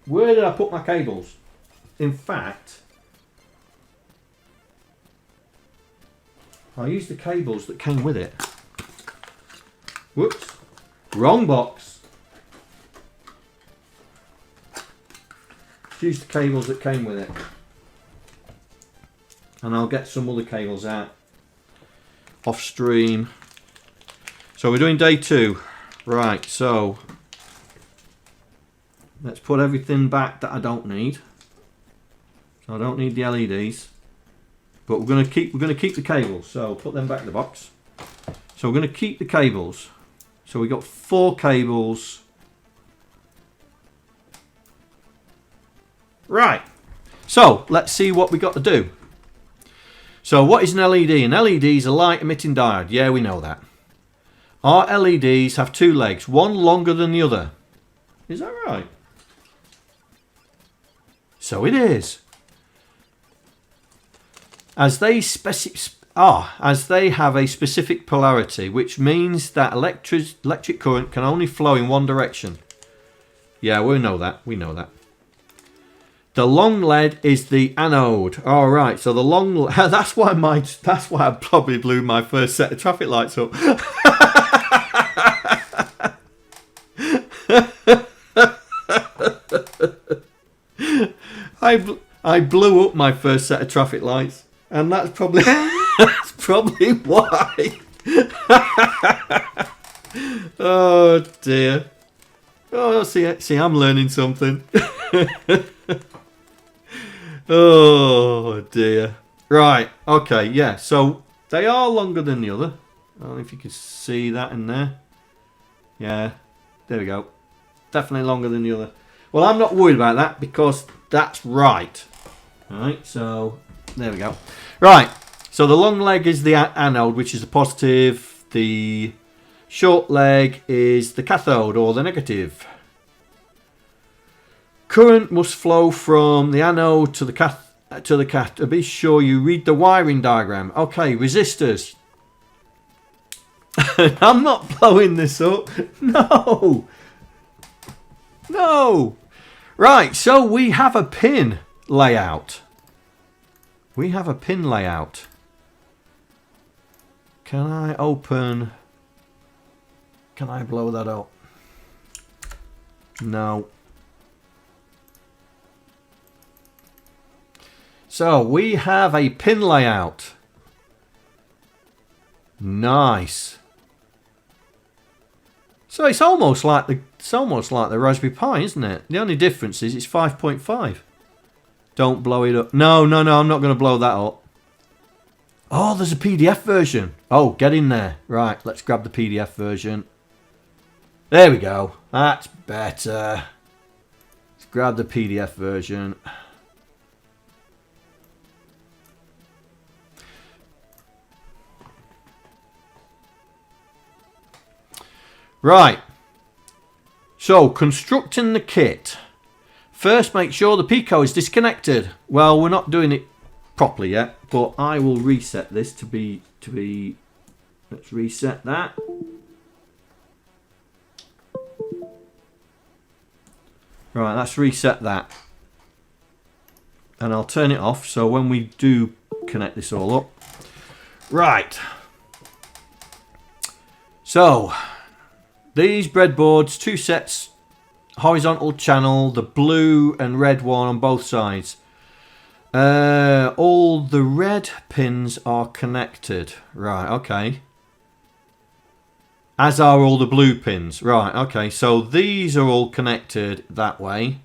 Where did I put my cables? In fact, I'll use the cables that came with it. Whoops, wrong box. Use the cables that came with it. And I'll get some other cables out off stream. So we're doing day 2. Right, so let's put everything back that I don't need. So I don't need the LEDs. But we're gonna keep the cables, so put them back in the box. So we're gonna keep the cables. So we got 4 cables. Right. So let's see what we got to do. So what is an LED? An LED is a light emitting diode. Yeah, we know that. Our LEDs have 2 legs, one longer than the other. Is that right? So it is. As they have a specific polarity, which means that electric current can only flow in one direction. Yeah, we know that. We know that. The long lead is the anode. All right, so the long that's why I probably blew my first set of traffic lights up. I blew up my first set of traffic lights, and that's probably why. Oh dear. Oh, see, I'm learning something. Oh dear. Right, okay, yeah, so they are longer than the other. I don't know if you can see that in there. Yeah, there we go. Definitely longer than the other. Well, I'm not worried about that because that's right. Alright, so there we go. Right, so the long leg is the anode, which is the positive. The short leg is the cathode, or the negative. Current must flow from the anode to the cathode. Be sure you read the wiring diagram. Okay, resistors. I'm not blowing this up. No. No. Right, so we have a pin layout. We have a pin layout. Can I open... Can I blow that up? No. So we have a pin layout. Nice. So it's almost like the Raspberry Pi, isn't it? The only difference is it's 5.5. Don't blow it up. No, I'm not going to blow that up. Oh, there's a PDF version. Oh, get in there. Right, let's grab the PDF version. There we go. That's better. Let's grab the PDF version. Right. So, constructing the kit. First, make sure the Pico is disconnected. Well, we're not doing it properly yet, but I will reset this to be. Let's reset that. Right, let's reset that. And I'll turn it off so when we do connect this all up. Right. So, these breadboards, 2 sets, horizontal channel, the blue and red one on both sides. All the red pins are connected. Right, okay. As are all the blue pins. Right, okay. So these are all connected that way.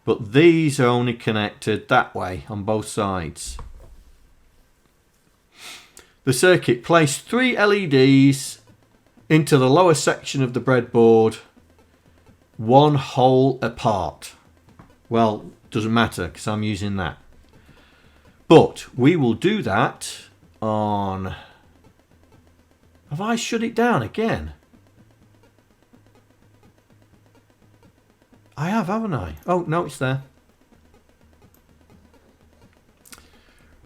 But these are only connected that way on both sides. The circuit. Place 3 LEDs into the lower section of the breadboard, 1 hole apart. Well, doesn't matter because I'm using that. But we will do that on... Have I shut it down again? I have, haven't I? Oh, no, it's there.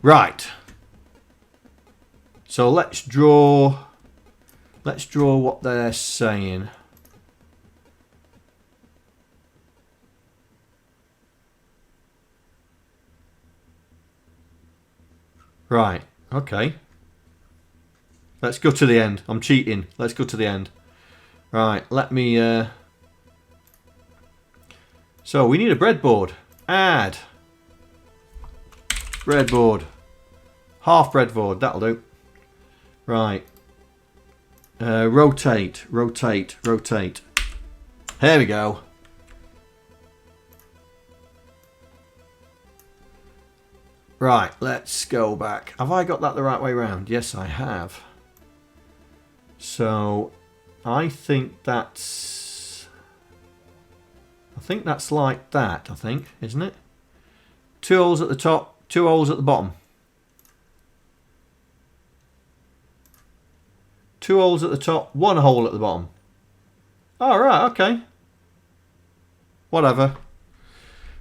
Right. So let's draw what they're saying. Right, okay. Let's go to the end. I'm cheating. Let's go to the end. Right, let me... So, we need a breadboard. Add. Breadboard. Half breadboard. That'll do. Right. Rotate. Rotate. Rotate. There we go. Right, let's go back. Have I got that the right way round? Yes, I have. So, I think that's like that, I think, isn't it? 2 holes at the top, 2 holes at the bottom. 2 holes at the top, 1 hole at the bottom. Oh, right, okay. Whatever.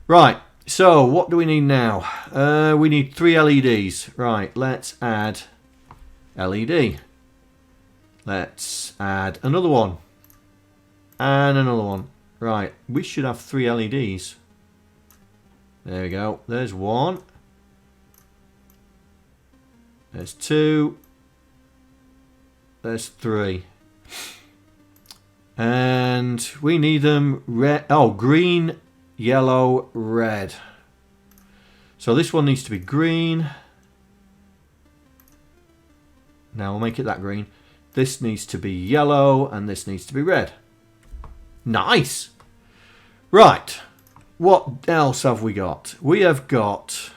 Right, so what do we need now? We need 3 LEDs. Right, let's add LED. Let's add another one. And another one. Right, we should have 3 LEDs. There we go. There's 1. There's 2. There's 3. And we need them red. Oh, green, yellow, red. So this one needs to be green. Now we'll make it that green. This needs to be yellow and this needs to be red. Nice. Right. What else have we got? We have got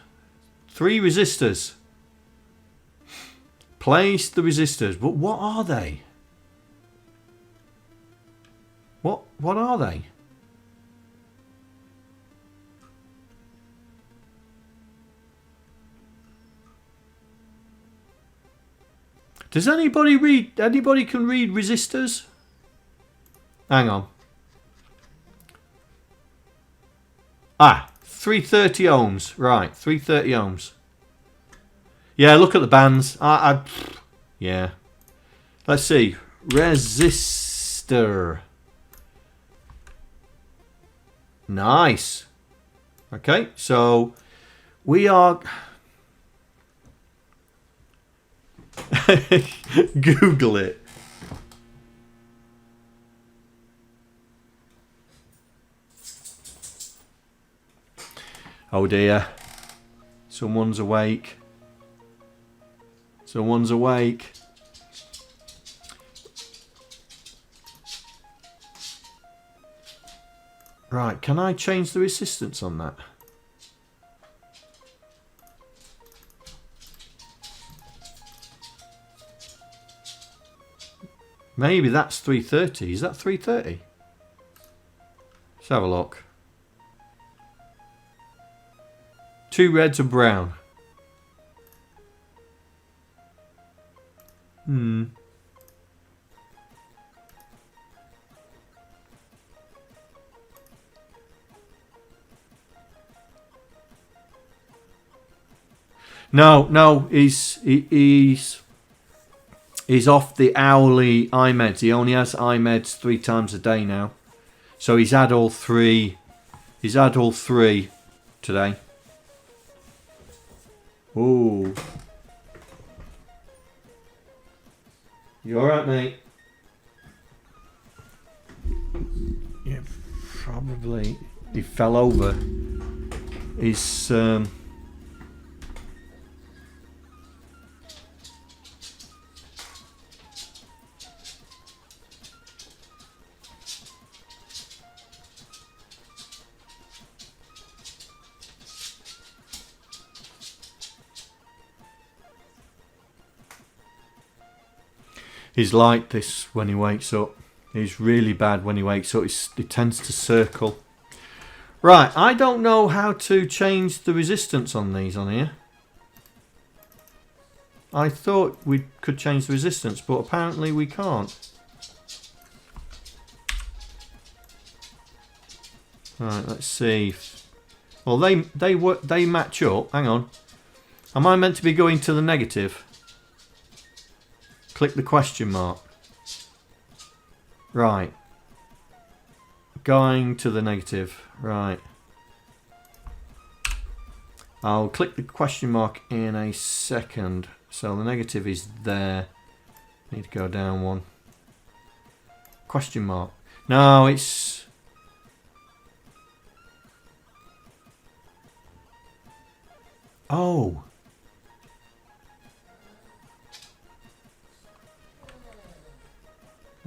3 resistors. Place the resistors. But what are they? What are they? Does anybody read? Anybody can read resistors? Hang on. Ah, 330 ohms. Right, 330 ohms. Yeah, look at the bands. Yeah. Let's see. Resistor. Nice. Okay, so we are... Google it. Oh dear. Someone's awake. Someone's awake. Right, can I change the resistance on that? Maybe that's 330. Is that 330? Let's have a look. 2 reds and brown. No, he's off the hourly iMeds. He only has iMeds 3 times a day now. So he's had all 3. He's had all 3 today. Ooh. You alright, mate? Yeah, probably. He fell over. He's he's like this when he wakes up. He's really bad when he wakes up. He tends to circle. Right, I don't know how to change the resistance on these on here. I thought we could change the resistance, but apparently we can't. Right, let's see. Well, they match up. Hang on. Am I meant to be going to the negative? Click the question mark. Right. Going to the negative. Right. I'll click the question mark in a second. So the negative is there. Need to go down one. Question mark. No, it's... Oh.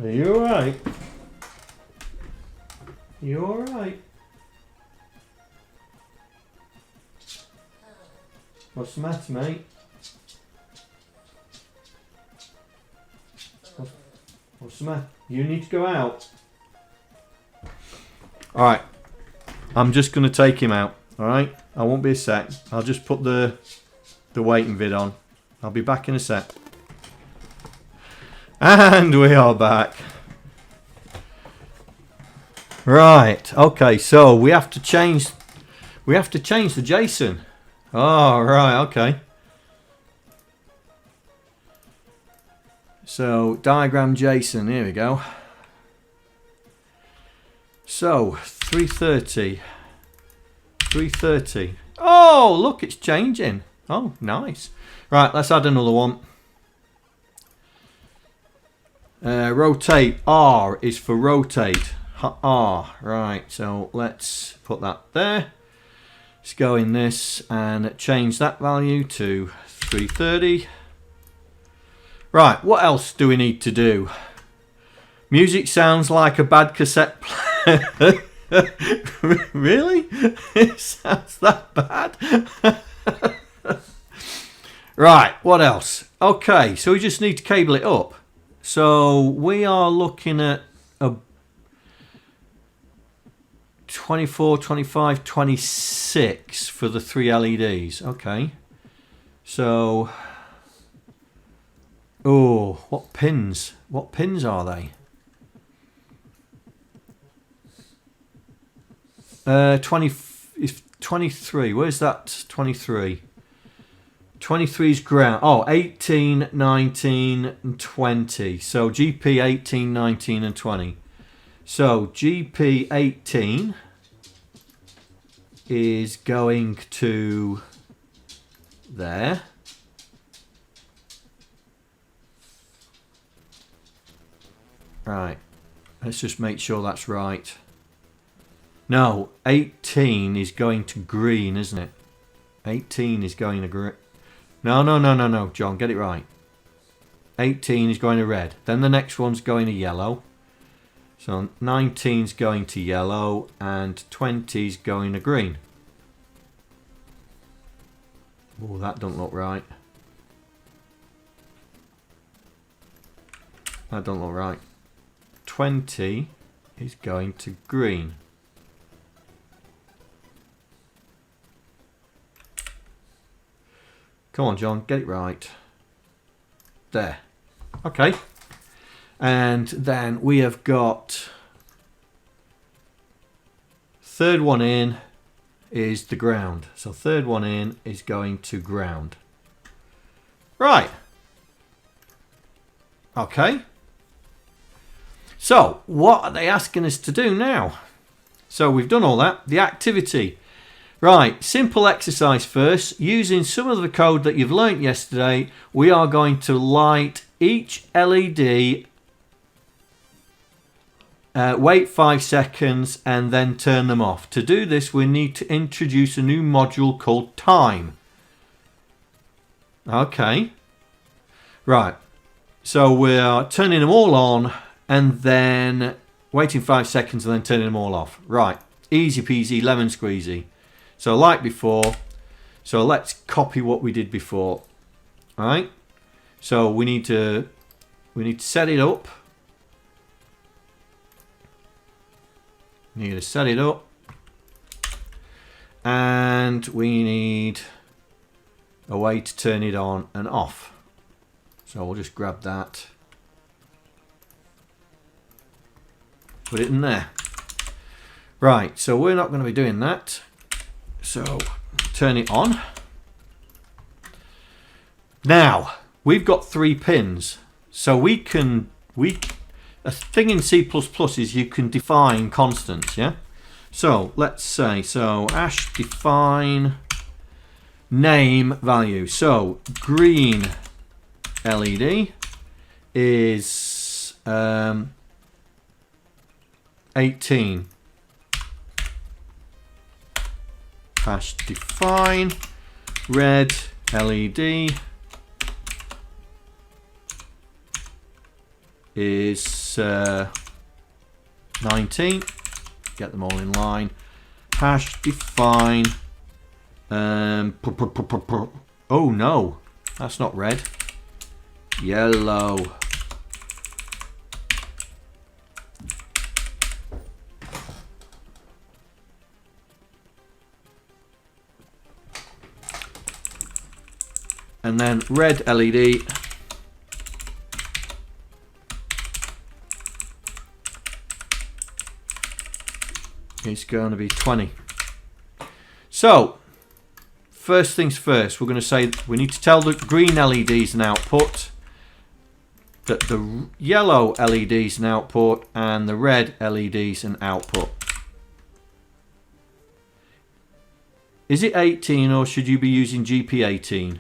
Are you alright? You alright? What's the matter, mate? What's the matter? You need to go out. Alright. I'm just going to take him out. Alright? I won't be a sec. I'll just put the waiting vid on. I'll be back in a sec. And we are back. Right. Okay, so we have to change the Jason. Oh, right, okay. So, diagram Jason, here we go. So, 330. 330. Oh, look, it's changing. Oh, nice. Right, let's add another one. Rotate. R is for rotate. R. Right, so let's put that there. Let's go in this and change that value to 330. Right, what else do we need to do? Music sounds like a bad cassette player. Really? It sounds that bad? Right, what else? Okay, so we just need to cable it up. So we are looking at a 24, 25, 26 for the 3 LEDs. Okay. So, oh, what pins? What pins are they? 23. Where's that 23? 23 is ground. Oh, 18, 19, and 20. So GP 18, 19, and 20. So GP 18 is going to there. Right. Let's just make sure that's right. No, 18 is going to green, isn't it? 18 is going to green. No, John, get it right. 18 is going to red. Then the next one's going to yellow. So 19 is going to yellow and 20 is going to green. Oh, that don't look right. That don't look right. 20 is going to green. Come on, John, get it right. There. Okay. And then we have got third one in is the ground. So third one in is going to ground. Right. Okay. So, what are they asking us to do now? So, we've done all that. The activity. Right, simple exercise first. Using some of the code that you've learnt yesterday, we are going to light each LED, wait 5 seconds, and then turn them off. To do this, we need to introduce a new module called time. Okay. Right. So we're turning them all on and then waiting 5 seconds and then turning them all off. Right. Easy peasy, lemon squeezy. So like before. So let's copy what we did before. All right. So we need to set it up. We need to set it up. And we need a way to turn it on and off. So we'll just grab that. Put it in there. Right, so we're not going to be doing that. So turn it on. Now, we've got 3 pins. So a thing in C++ is you can define constants, yeah? So let's say, ash define name value. So green LED is 18. Hash define red LED is 19. Get them all in line. Hash define oh no, that's not red. Yellow. And then red LED is going to be 20. So, first things first, we're going to say we need to tell the green LEDs an output, that the yellow LEDs an output, and the red LEDs an output. Is it 18 or should you be using GP18?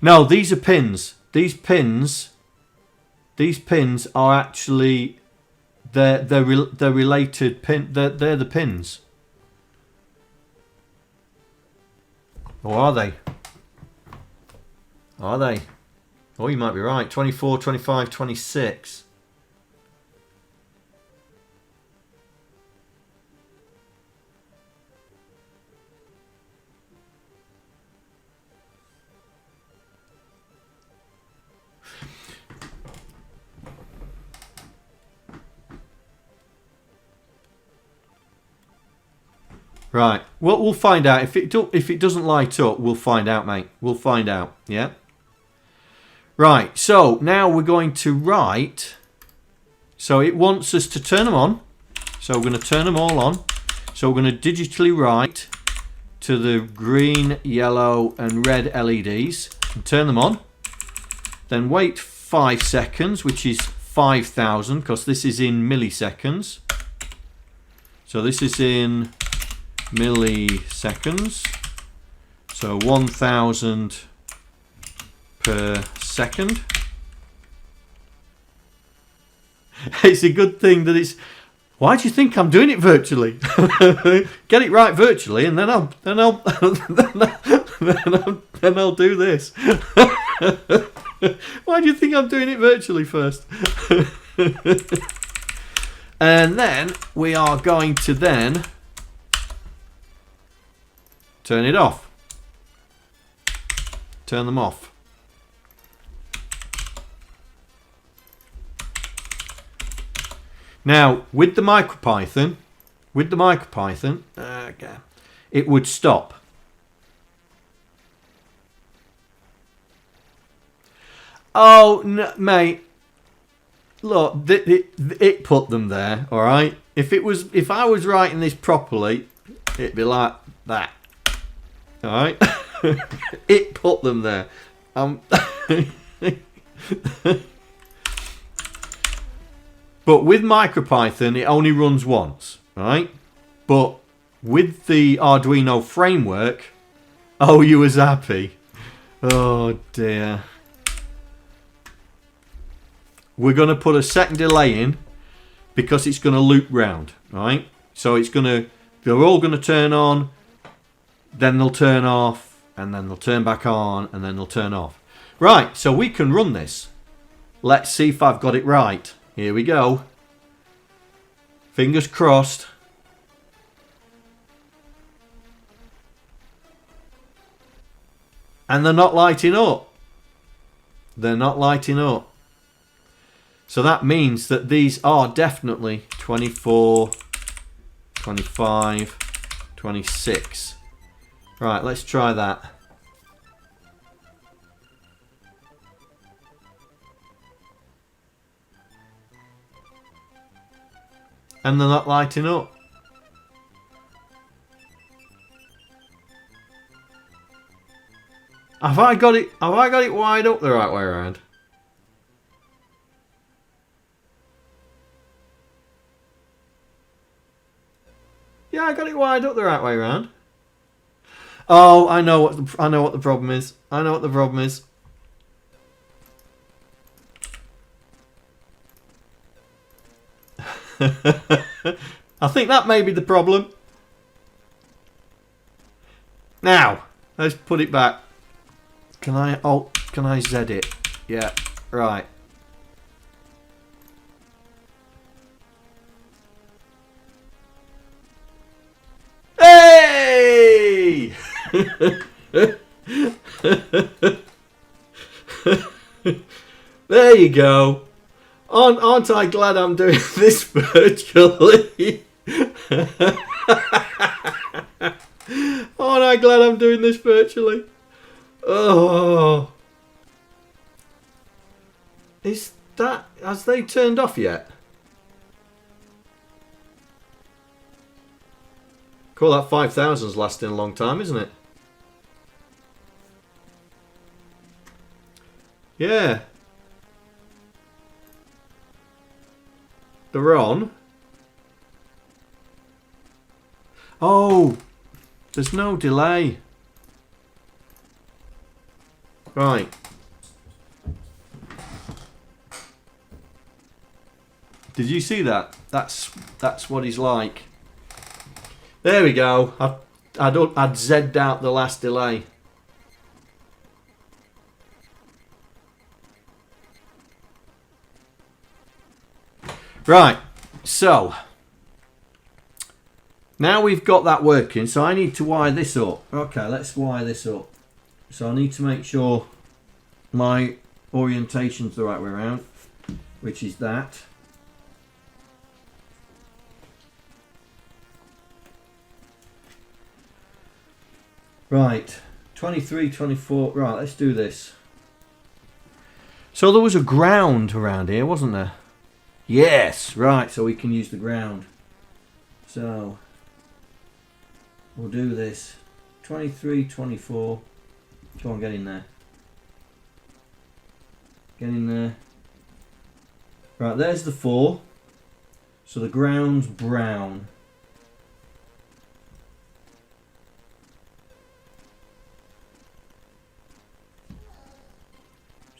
No, these are pins. These pins are actually they're related pin. They're the pins. Or are they? Are they? Oh, you might be right. 24, 25, 26. Right. Well, we'll find out. If it doesn't light up, we'll find out, mate. We'll find out. Yeah. Right. So now we're going to write. So it wants us to turn them on. So we're going to turn them all on. So we're going to digitally write to the green, yellow, and red LEDs and turn them on. Then wait 5 seconds, which is 5,000, because this is in milliseconds. So this is in milliseconds, so 1,000 per second. It's a good thing that it's. Why do you think I'm doing it virtually? Get it right virtually, and then I'll do this. Why do you think I'm doing it virtually first? And then we are going to then turn it off. Turn them off. Now, with the MicroPython, okay, it would stop. Oh, no, mate. Look, it put them there, all right? If I was writing this properly, it'd be like that. All right? It put them there. But with MicroPython, it only runs once, right? But with the Arduino framework, oh, you was happy. Oh dear. We're going to put a second delay in because it's going to loop round, right? So it's going to, they're all going to turn on, then they'll turn off, and then they'll turn back on, and then they'll turn off. Right, so we can run this. Let's see if I've got it right. Here we go. Fingers crossed. And they're not lighting up. They're not lighting up. So that means that these are definitely 24, 25, 26. Right, let's try that. And they're not lighting up. Have I got it wide up the right way around? Yeah, I got it wide up the right way around. Oh, I know what the problem is. I know what the problem is. I think that may be the problem. Now, let's put it back. Can I Z it? Yeah, right. Hey! There you go. Aren't I glad I'm doing this virtually? Aren't I glad I'm doing this virtually? Oh. Is that... Has they turned off yet? Cool, that 5,000's lasting a long time, isn't it? Yeah. They're on. Oh, there's no delay. Right. Did you see that? That's what he's like. There we go. I'd Z'd out the last delay. Right, so now we've got that working, so I need to wire this up. Okay, let's wire this up. So I need to make sure my orientation's the right way around, which is that. Right, 23, 24, right, let's do this. So there was a ground around here, wasn't there? Yes, right, so we can use the ground. So, we'll do this. 23, 24. Come on, get in there. Get in there. Right, there's the 4. So the ground's brown.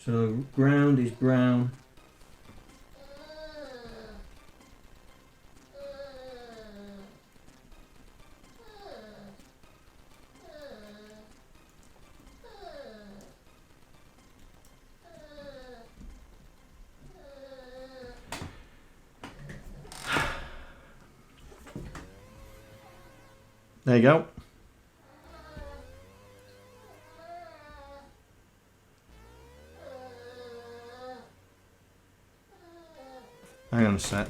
So ground is brown. There you go. Hang on a sec.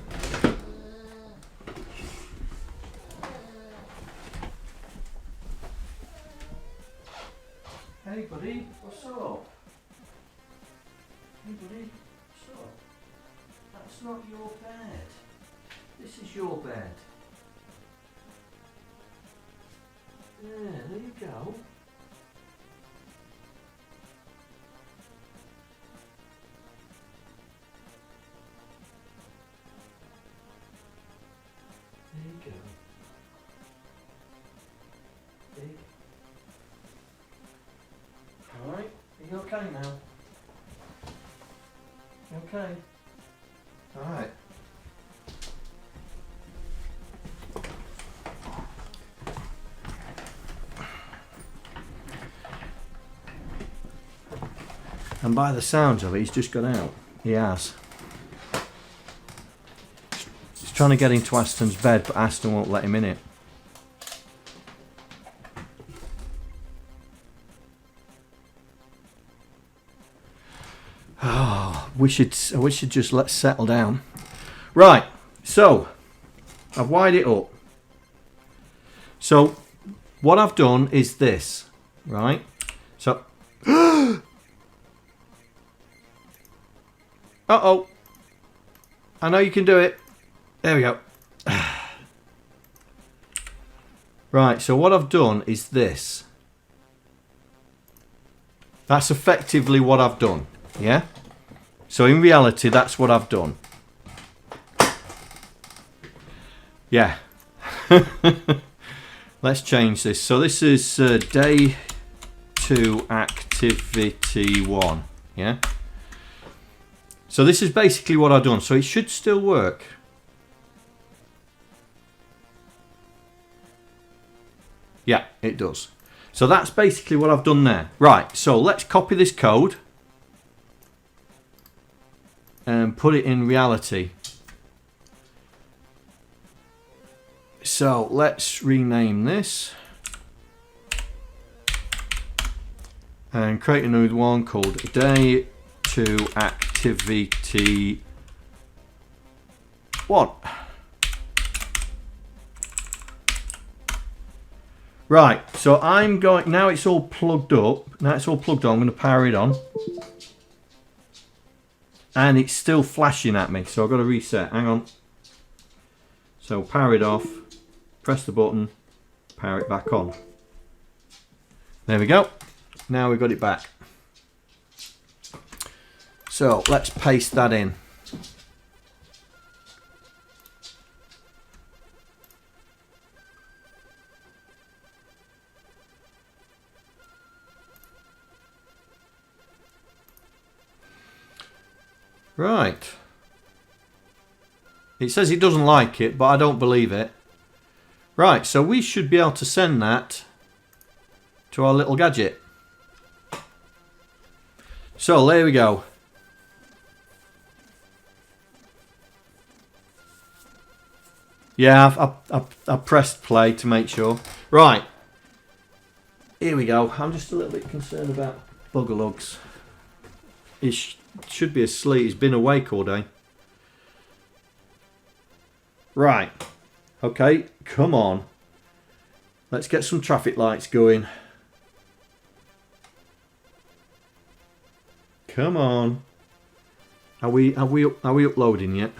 Hey buddy, what's up? Hey buddy, what's up? That's not your bed. This is your bed. Yeah, there you go. okay now? You okay? Alright. And by the sounds of it, he's just got out. He has. He's trying to get into Aston's bed, but Aston won't let him in it. Oh, we should just let's settle down. Right, so I've wired it up. So what I've done is this, right? So uh-oh. I know you can do it. There we go. Right, so what I've done is this. That's effectively what I've done. Yeah? So in reality, that's what I've done. Yeah. Let's change this. So this is day 2, activity 1. Yeah? So this is basically what I've done. So it should still work. Yeah, it does. So that's basically what I've done there. Right, so let's copy this code and put it in reality. So let's rename this and create a new one called day 2 activity 1. Right, so I'm going, now it's all plugged up, now it's all plugged on, I'm going to power it on. And it's still flashing at me, so I've got to reset, hang on. So power it off, press the button, power it back on. There we go, now we've got it back. So let's paste that in. Right. It says it doesn't like it, but I don't believe it. Right, so we should be able to send that to our little gadget. So there we go. Yeah, I've pressed play to make sure. Right. Here we go. I'm just a little bit concerned about Buggerlugs. He should be asleep. He's been awake all day. Right. Okay, come on. Let's get some traffic lights going. Come on. Are we uploading yet?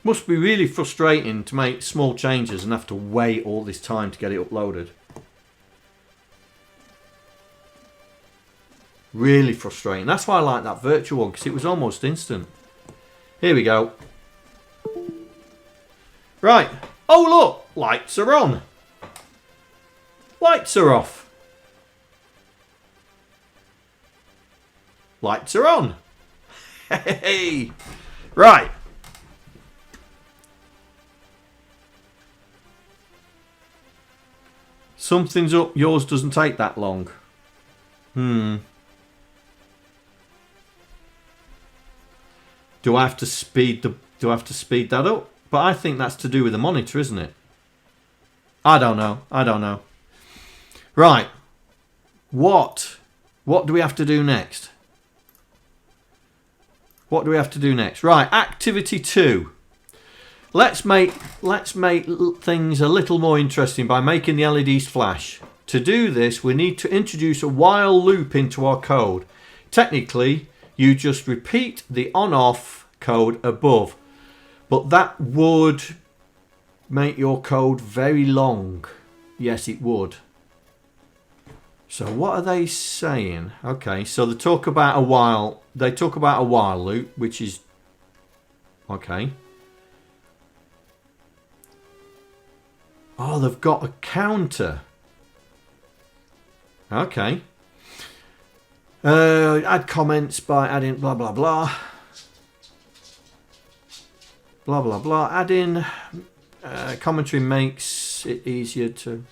Must be really frustrating to make small changes and have to wait all this time to get it uploaded. Really frustrating. That's why I like that virtual one, because it was almost instant. Here we go. Right. Oh look, lights are on. Lights are off. Lights are on. Hey. Right. Something's up. Yours doesn't take that long. Do I have to speed that up? But I think that's to do with the monitor, isn't it? I don't know. Right. What do we have to do next? What do we have to do next? Right, activity 2. Let's make things a little more interesting by making the LEDs flash. To do this, we need to introduce a while loop into our code. Technically, you just repeat the on-off code above, but that would make your code very long. Yes, it would. So what are they saying? Okay, so they talk about a while. They talk about a while loop, which is okay. Oh, they've got a counter. Okay. Add comments by adding blah blah blah. Blah blah blah. Adding commentary makes it easier to.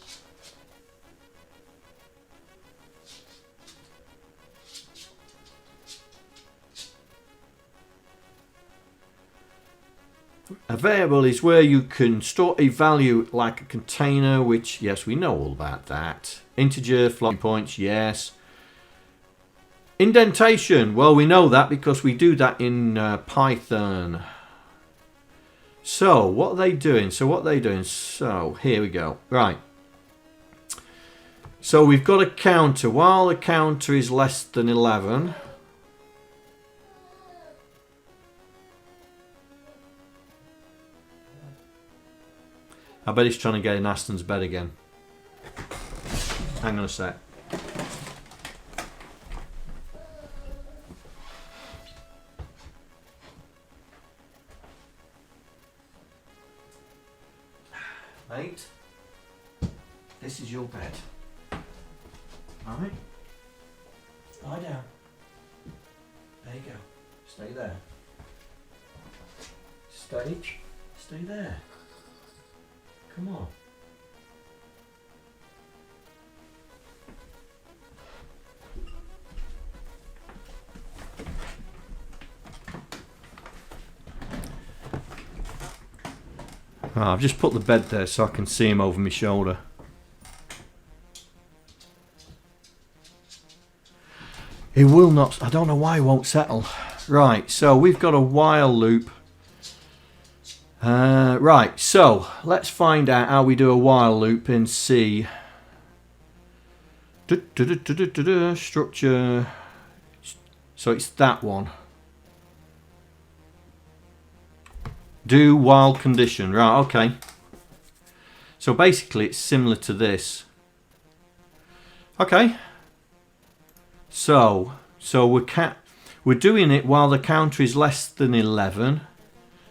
A variable is where you can store a value like a container, which, yes, we know all about that. Integer, floating points, yes. Indentation, well, we know that because we do that in Python. So, what are they doing? So, here we go. Right. So, we've got a counter. While the counter is less than 11... I bet he's trying to get in Aston's bed again. Hang on a sec. Mate, this is your bed. Alright? Lie down. There you go. Stay there. Stay there. Come on. Oh, I've just put the bed there so I can see him over my shoulder. He will not. I don't know why he won't settle. Right, so we've got a while loop. Right, so let's find out how we do a while loop in C. Structure. So it's that one. Do while condition. Right, okay. So basically it's similar to this. Okay. So we're doing it while the counter is less than 11.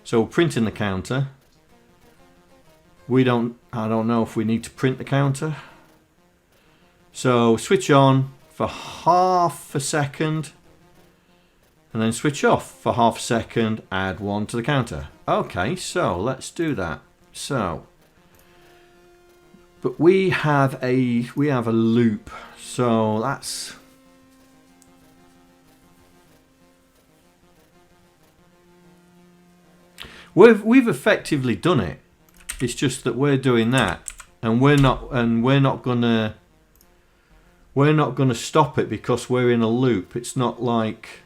So we're printing the counter. I don't know if we need to print the counter. So switch on for half a second. And then switch off for half a second. Add 1 to the counter. Okay, so let's do that. So, but we have a loop. So that's. We've effectively done it. It's just that we're doing that, and we're not gonna stop it because we're in a loop. It's not like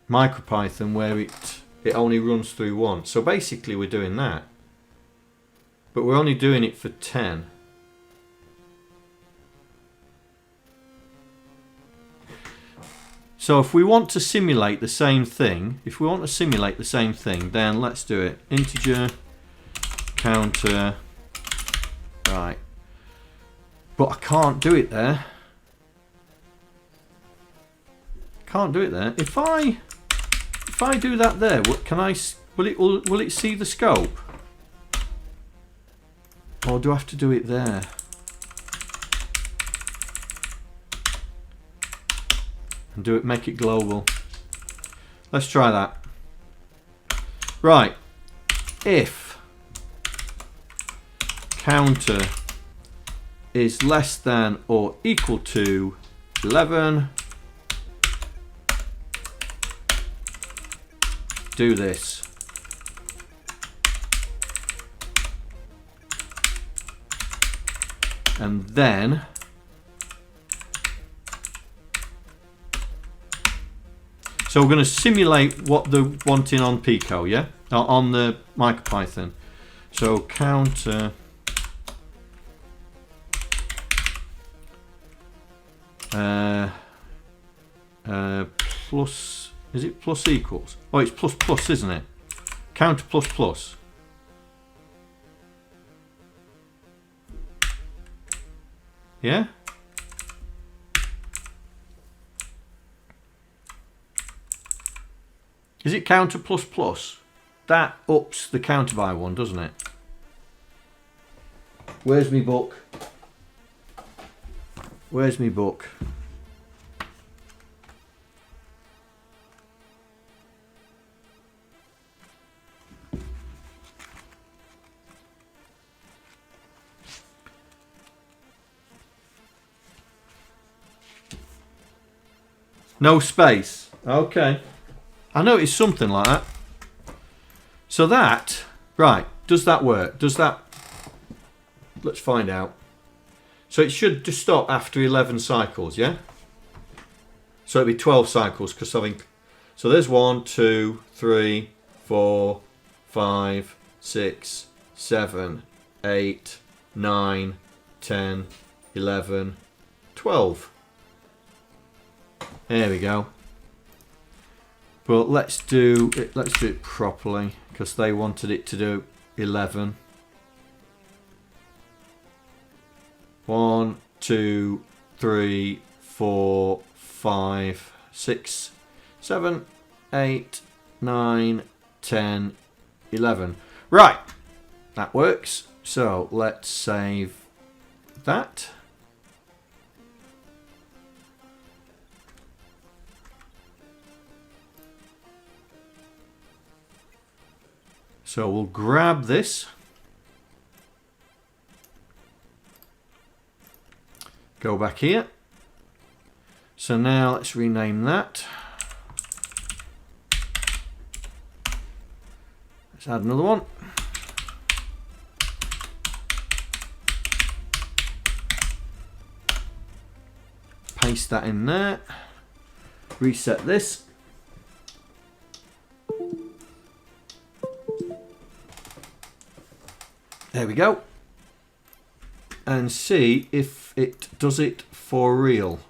MicroPython where it only runs through once. So basically we're doing that, but we're only doing it for 10. So if we want to simulate the same thing, then let's do it. Integer, counter, right. But I can't do it there. If I do that there, what can I? Will it see the scope? Or do I have to do it there? And make it global. Let's try that. Right. If counter is less than or equal to 11, do this. And then so we're going to simulate what they're wanting on Pico, yeah? On the MicroPython. So counter plus, is it plus equals? Oh, it's plus plus, isn't it? Counter plus plus. Yeah? Is it counter plus plus? That ups the counter by 1, doesn't it? Where's me book? Where's me book? No space. Okay. I know it's something like that. So that, right, does that work? Does that... Let's find out. So it should just stop after 11 cycles, yeah? So it'd be 12 cycles because I think... So there's 1, 2, 3, 4, 5, 6, 7, 8, 9, 10, 11, 12. There we go. But let's do it properly because they wanted it to do 11. 1, 2, 3, 4, 5, 6, 7, 8, 9, 10, 11. Right, that works. So let's save that. So we'll grab this. Go back here. So now let's rename that. Let's add another one. Paste that in there. Reset this. There we go. And see if it does it for real.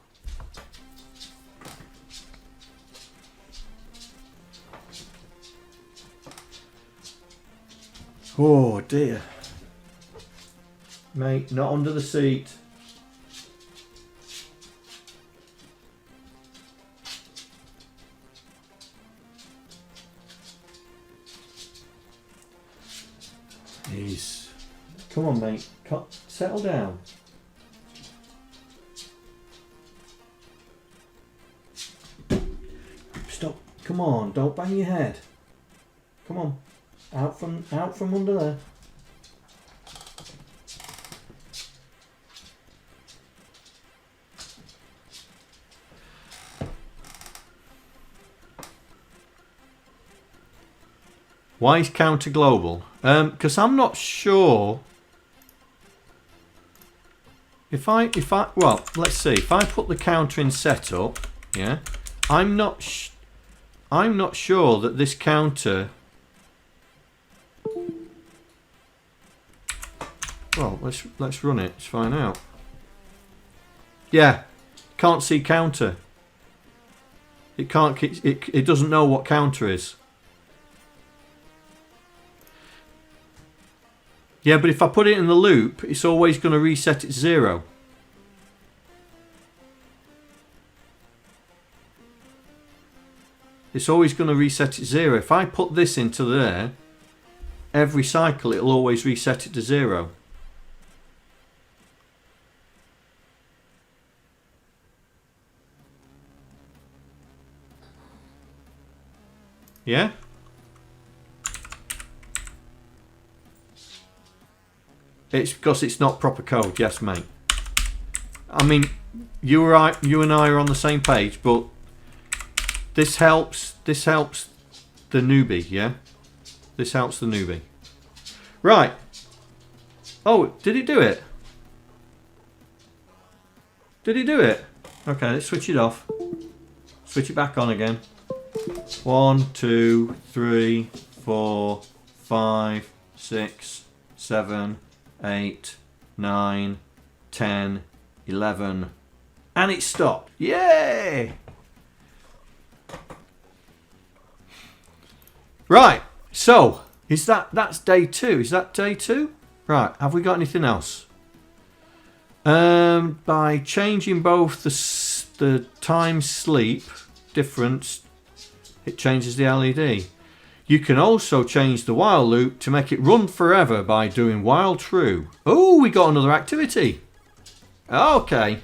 Oh dear. Mate, not under the seat. Jeez. Come on, mate. Settle down. Stop. Come on. Don't bang your head. Come on. Out from under there. Why is counter global? Because I'm not sure. If I well, let's see. If I put the counter in setup, yeah, I'm not sure that this counter. Well, let's run it. Let's find out. Yeah, can't see counter. It can't. It doesn't know what counter is. Yeah, but if I put it in the loop, it's always going to reset it 0. It's always going to reset it 0. If I put this into there, every cycle it'll always reset it to 0. Yeah? It's because it's not proper code, yes, mate. I mean, you and I are on the same page, but this helps the newbie, yeah? This helps the newbie. Right. Oh, did it do it? Did it do it? Okay, let's switch it off. Switch it back on again. 1, 2, 3, 4, 5, 6, 7, 8, 9, 10, 11. And it stopped. Yay! Right, so that's day 2. Is that day 2? Right, have we got anything else? By changing both the time sleep difference it changes the LED. You can also change the while loop to make it run forever by doing while true. Oh, we got another activity. Okay.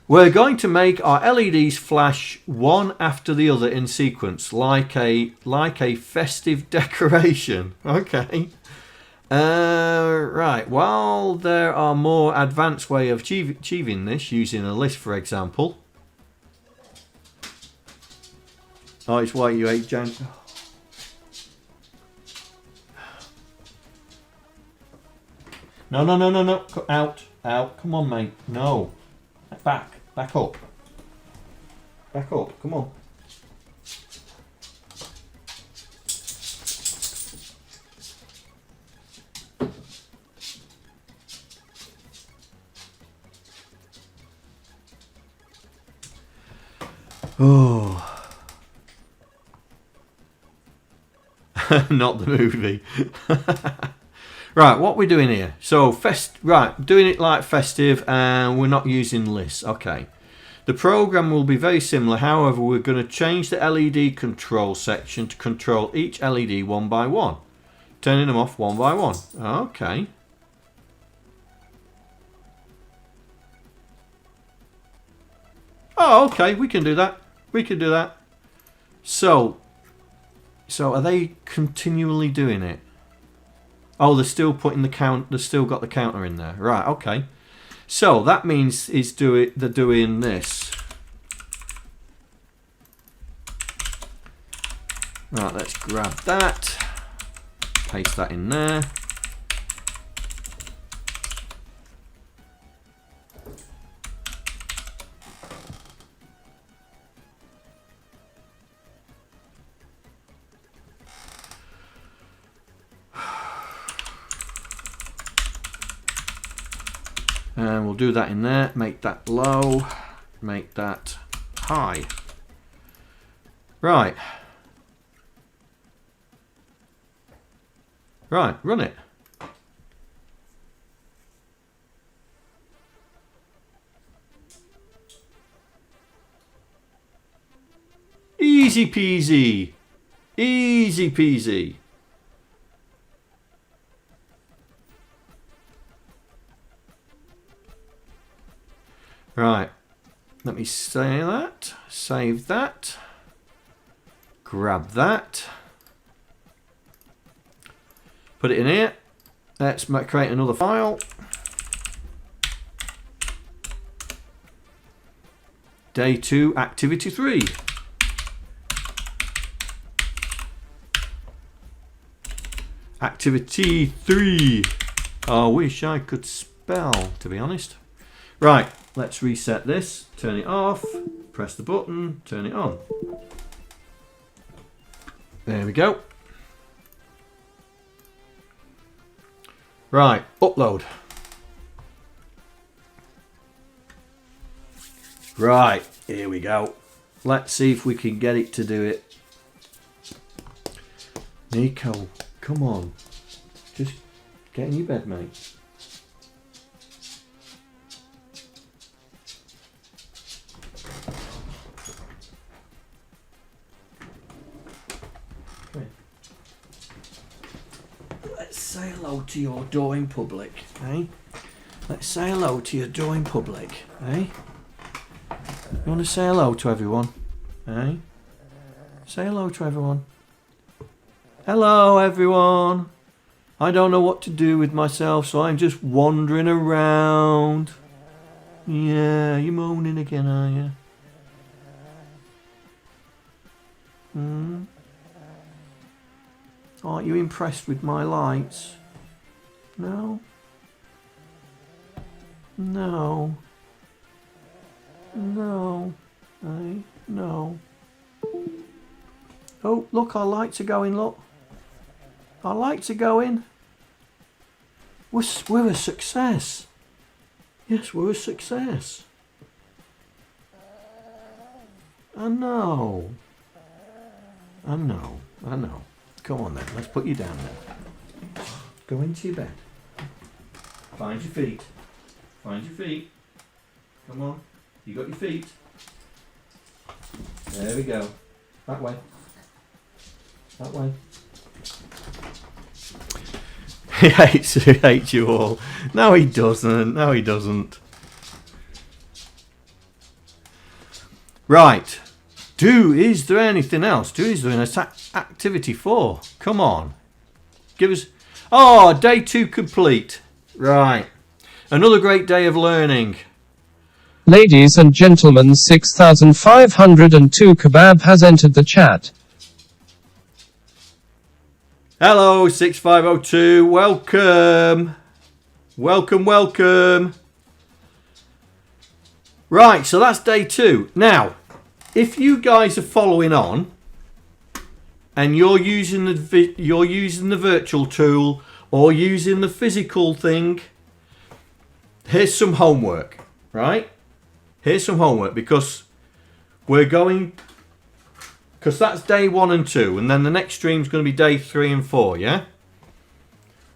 We're going to make our LEDs flash one after the other in sequence, like a festive decoration. Okay. Right. While there are more advanced way of achieving this, using a list, for example. Oh, it's white you ate, Jan. No, no, no, no, no. Out, out. Come on, mate. No. Back up. Back up. Come on. Oh. Not the movie. Right, what we're doing here. So, doing it like festive, and we're not using lists. Okay. The program will be very similar. However, we're going to change the LED control section to control each LED one by one. Turning them off one by one. Okay. Oh, okay. We can do that. We can do that. So are they continually doing it? Oh, they're still putting the count. They've still got the counter in there. Right. Okay. So that means they're doing this. Right. Let's grab that. Paste that in there. And we'll do that in there, make that low, make that high. Right. Right, run it. Easy peasy. Easy peasy. Right, let me say that, save that, grab that, put it in here. Let's create another file. Day 2, activity 3. Activity 3. I wish I could spell, to be honest. Right. Let's reset this, turn it off, press the button, turn it on. There we go. Right, upload. Right, here we go. Let's see if we can get it to do it. Nico, come on. Just get in your bed, mate. Say hello to your adoring public, eh? Let's say hello to your adoring public, eh? You want to say hello to everyone, eh? Say hello to everyone. Hello, everyone. I don't know what to do with myself, so I'm just wandering around. Yeah, you're moaning again, are you? Aren't you impressed with my lights? No? No. No. Eh? No. Oh, look, our lights are going, look. Our lights are going. We're a success. Yes, we're a success. I know. I know. I know. Come on then, let's put you down then. Go into your bed. Find your feet. Find your feet. Come on. You got your feet. There we go. That way. That way. He hates you all. No, he doesn't. No, he doesn't. Right. Is there anything else? Is there an activity 4? Come on. Give us... Oh, day 2 complete. Right. Another great day of learning. Ladies and gentlemen, 6502 Kebab has entered the chat. Hello, 6502. Welcome. Welcome. Right, so that's day 2. Now, if you guys are following on and you're using the virtual tool or using the physical thing, here's some homework, right? Here's some homework because that's day 1 and 2, and then the next stream's going to be day 3 and 4, yeah?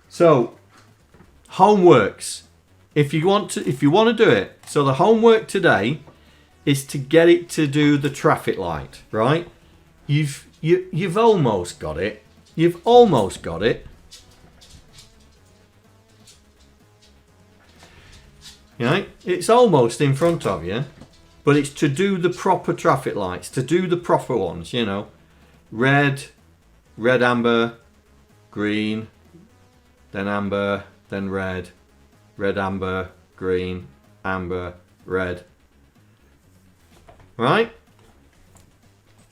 So, homeworks. If you want to do it, so the homework today is to get it to do the traffic light, right? You've almost got it. You've almost got it. Right? It's almost in front of you, but it's to do the proper traffic lights, to do the proper ones, you know. Red, amber, green, then amber, then red, amber, green, amber, red. Right?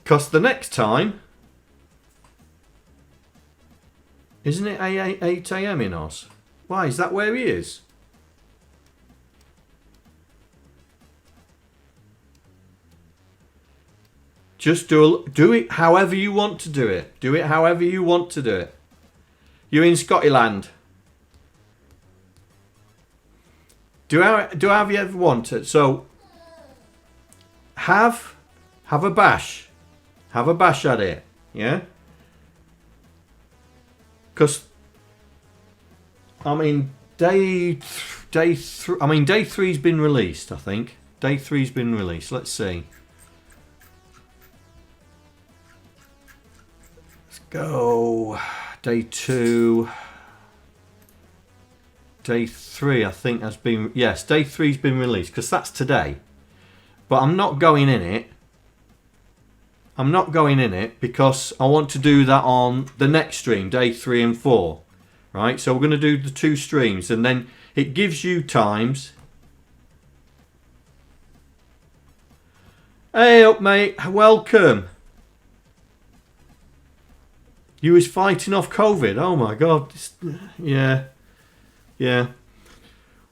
Because the next time, isn't it 8 AM in Oz? Why, is that where he is? Just do it however you want to do it. Do it however you want to do it. You're in Scotland. Do however you ever want it. So have a bash. Have a bash at it. Yeah? Because I mean day 3's been released, I think. Day 3's been released. Let's see. Go day 2, day 3 I think has been, yes, day 3's been released because that's today, but I'm not going in it because I want to do that on the next stream, day 3 and 4, right? So we're going to do the 2 streams and then it gives you times. Hey up mate, welcome. You was fighting off COVID. Oh my God. Yeah.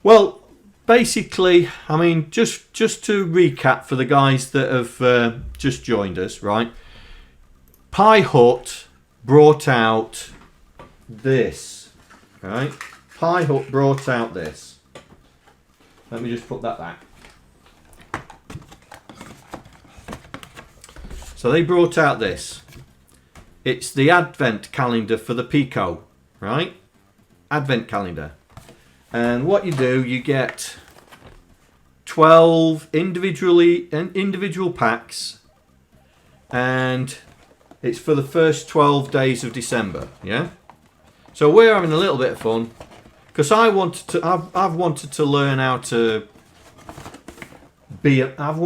Well, basically, I mean, just to recap for the guys that have just joined us, right? Pi Hut brought out this, right? Pi Hut brought out this. Let me just put that back. So they brought out this. It's the advent calendar for the Pico, right? Advent calendar. And what you do, you get 12 individual packs, and it's for the first 12 days of December, yeah? So we're having a little bit of fun because I've wanted to learn how to be I've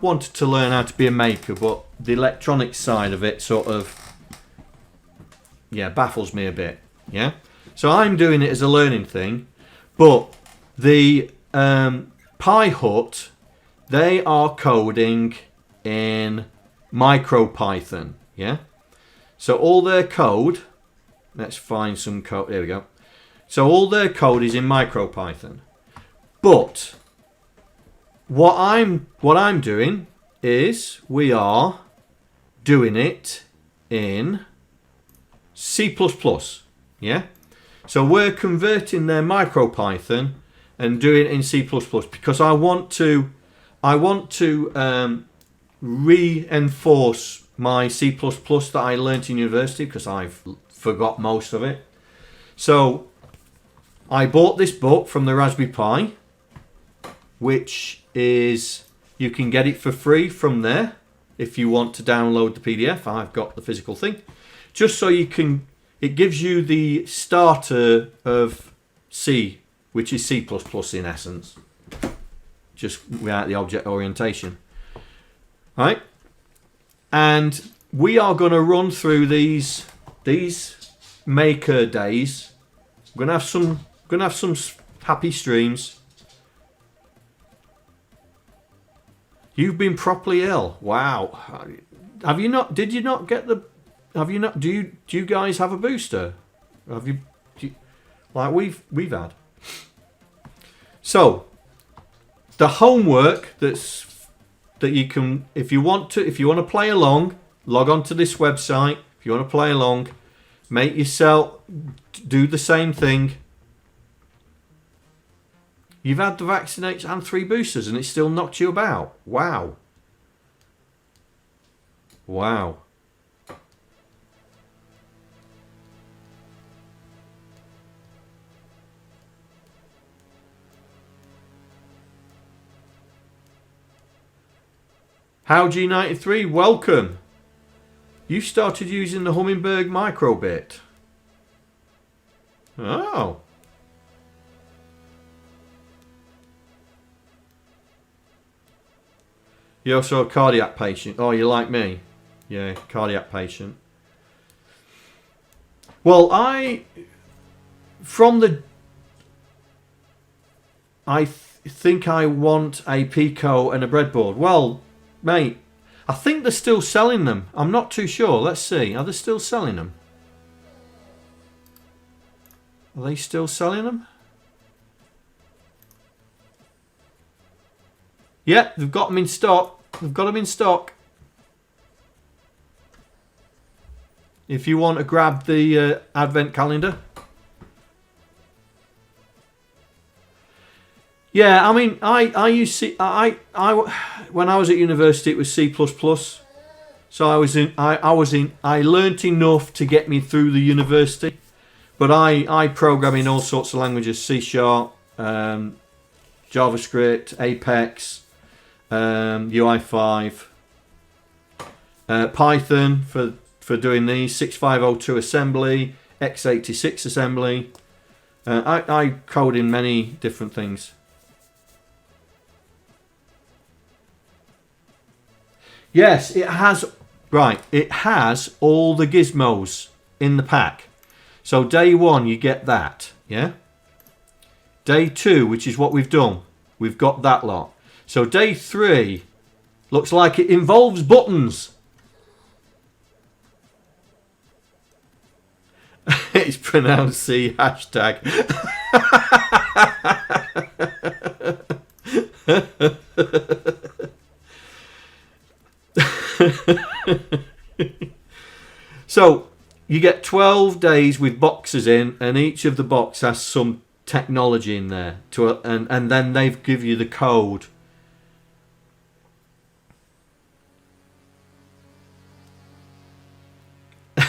wanted to learn how to be a maker, but the electronics side of it sort of baffles me a bit, yeah? So I'm doing it as a learning thing, but the Pi Hut, they are coding in MicroPython, yeah? So all their code, let's find some code, there we go. So all their code is in MicroPython. But what I'm doing is we are doing it in C++, yeah? So we're converting their MicroPython and doing it in C++ because I want to reinforce my C++ that I learnt in university because I've forgot most of it. So I bought this book from the Raspberry Pi, which is, you can get it for free from there if you want to download the PDF. I've got the physical thing. just so you can. It gives you the starter of C, which is C++ in essence, just without the object orientation. Right? And we are going to run through these maker days. We're going to have some happy streams. You've been properly ill. Wow. Have you not? Did you not get the? Have you not? Do you guys have a booster? Have you? Like we've had. So the homework that you can, if you want to play along, log on to this website. If you want to play along, make yourself do the same thing. You've had the vaccinates and 3 boosters and it still knocked you about. Wow. Wow. How G93, welcome. You started using the Hummingbird microbit. Oh. You're also a cardiac patient. Oh, you're like me. Yeah, cardiac patient. Well, I think I want a Pico and a breadboard. Well, mate, I think they're still selling them. I'm not too sure. Let's see. Are they still selling them? Are they still selling them? Yeah, they've got them in stock. They've got them in stock. If you want to grab the advent calendar. Yeah, I mean, I used C, I when I was at university it was C++. So I learnt enough to get me through the university. But I program in all sorts of languages, C#, JavaScript, Apex, UI5, Python for doing these, 6502 assembly, x86 assembly. I code in many different things. Yes, it has. Right, it has all the gizmos in the pack. So day 1 you get that, yeah? Day 2, which is what we've done, we've got that lot. So day 3 looks like it involves buttons. It's pronounced C hashtag. So you get 12 days with boxes in, and each of the box has some technology in there and then they give you the code.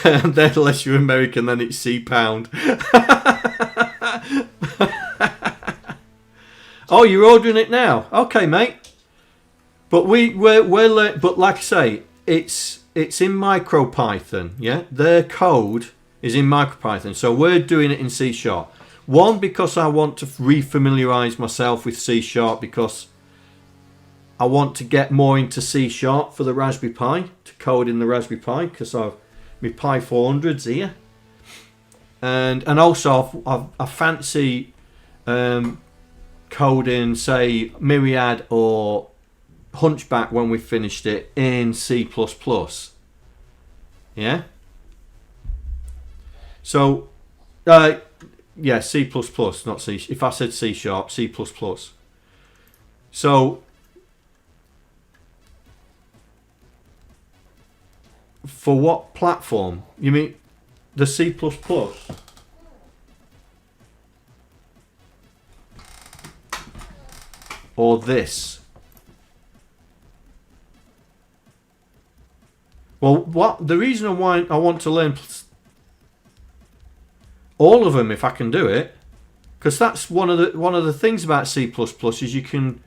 And then unless you're American, then it's C pound. Oh, you're ordering it now? Okay, mate. But but like I say, it's in MicroPython, yeah? Their code is in MicroPython, so we're doing it in C#. One, because I want to refamiliarize myself with C# because I want to get more into C# for the Raspberry Pi, to code in the Raspberry Pi, because I've my Pi 400s here. And also I fancy coding, say, Myriad or Hunchback when we finished it in C++. Yeah? So, yeah, C++, not C. If I said C#, C++. So, for what platform? You mean the C++? Or this? Well, what the reason why I want to learn all of them if I can do it, because that's one of the things about C++ is you can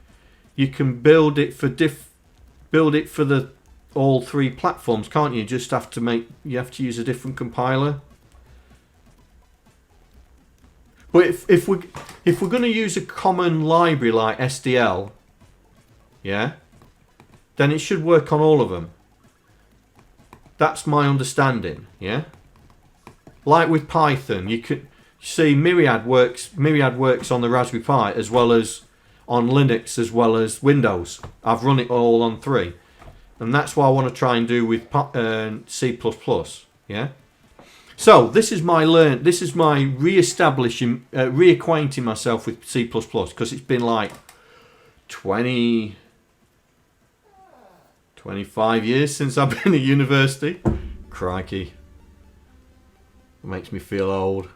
build it for the all three platforms, can't you? Just have to you have to use a different compiler. But if we're going to use a common library like SDL, yeah, then it should work on all of them. That's my understanding, yeah. Like with Python, you could see Myriad works on the Raspberry Pi as well as on Linux as well as Windows. I've run it all on 3, and that's what I want to try and do with C++. Yeah. So this is my reacquainting myself with C++ because it's been like 25 years since I've been at university. Crikey. It makes me feel old.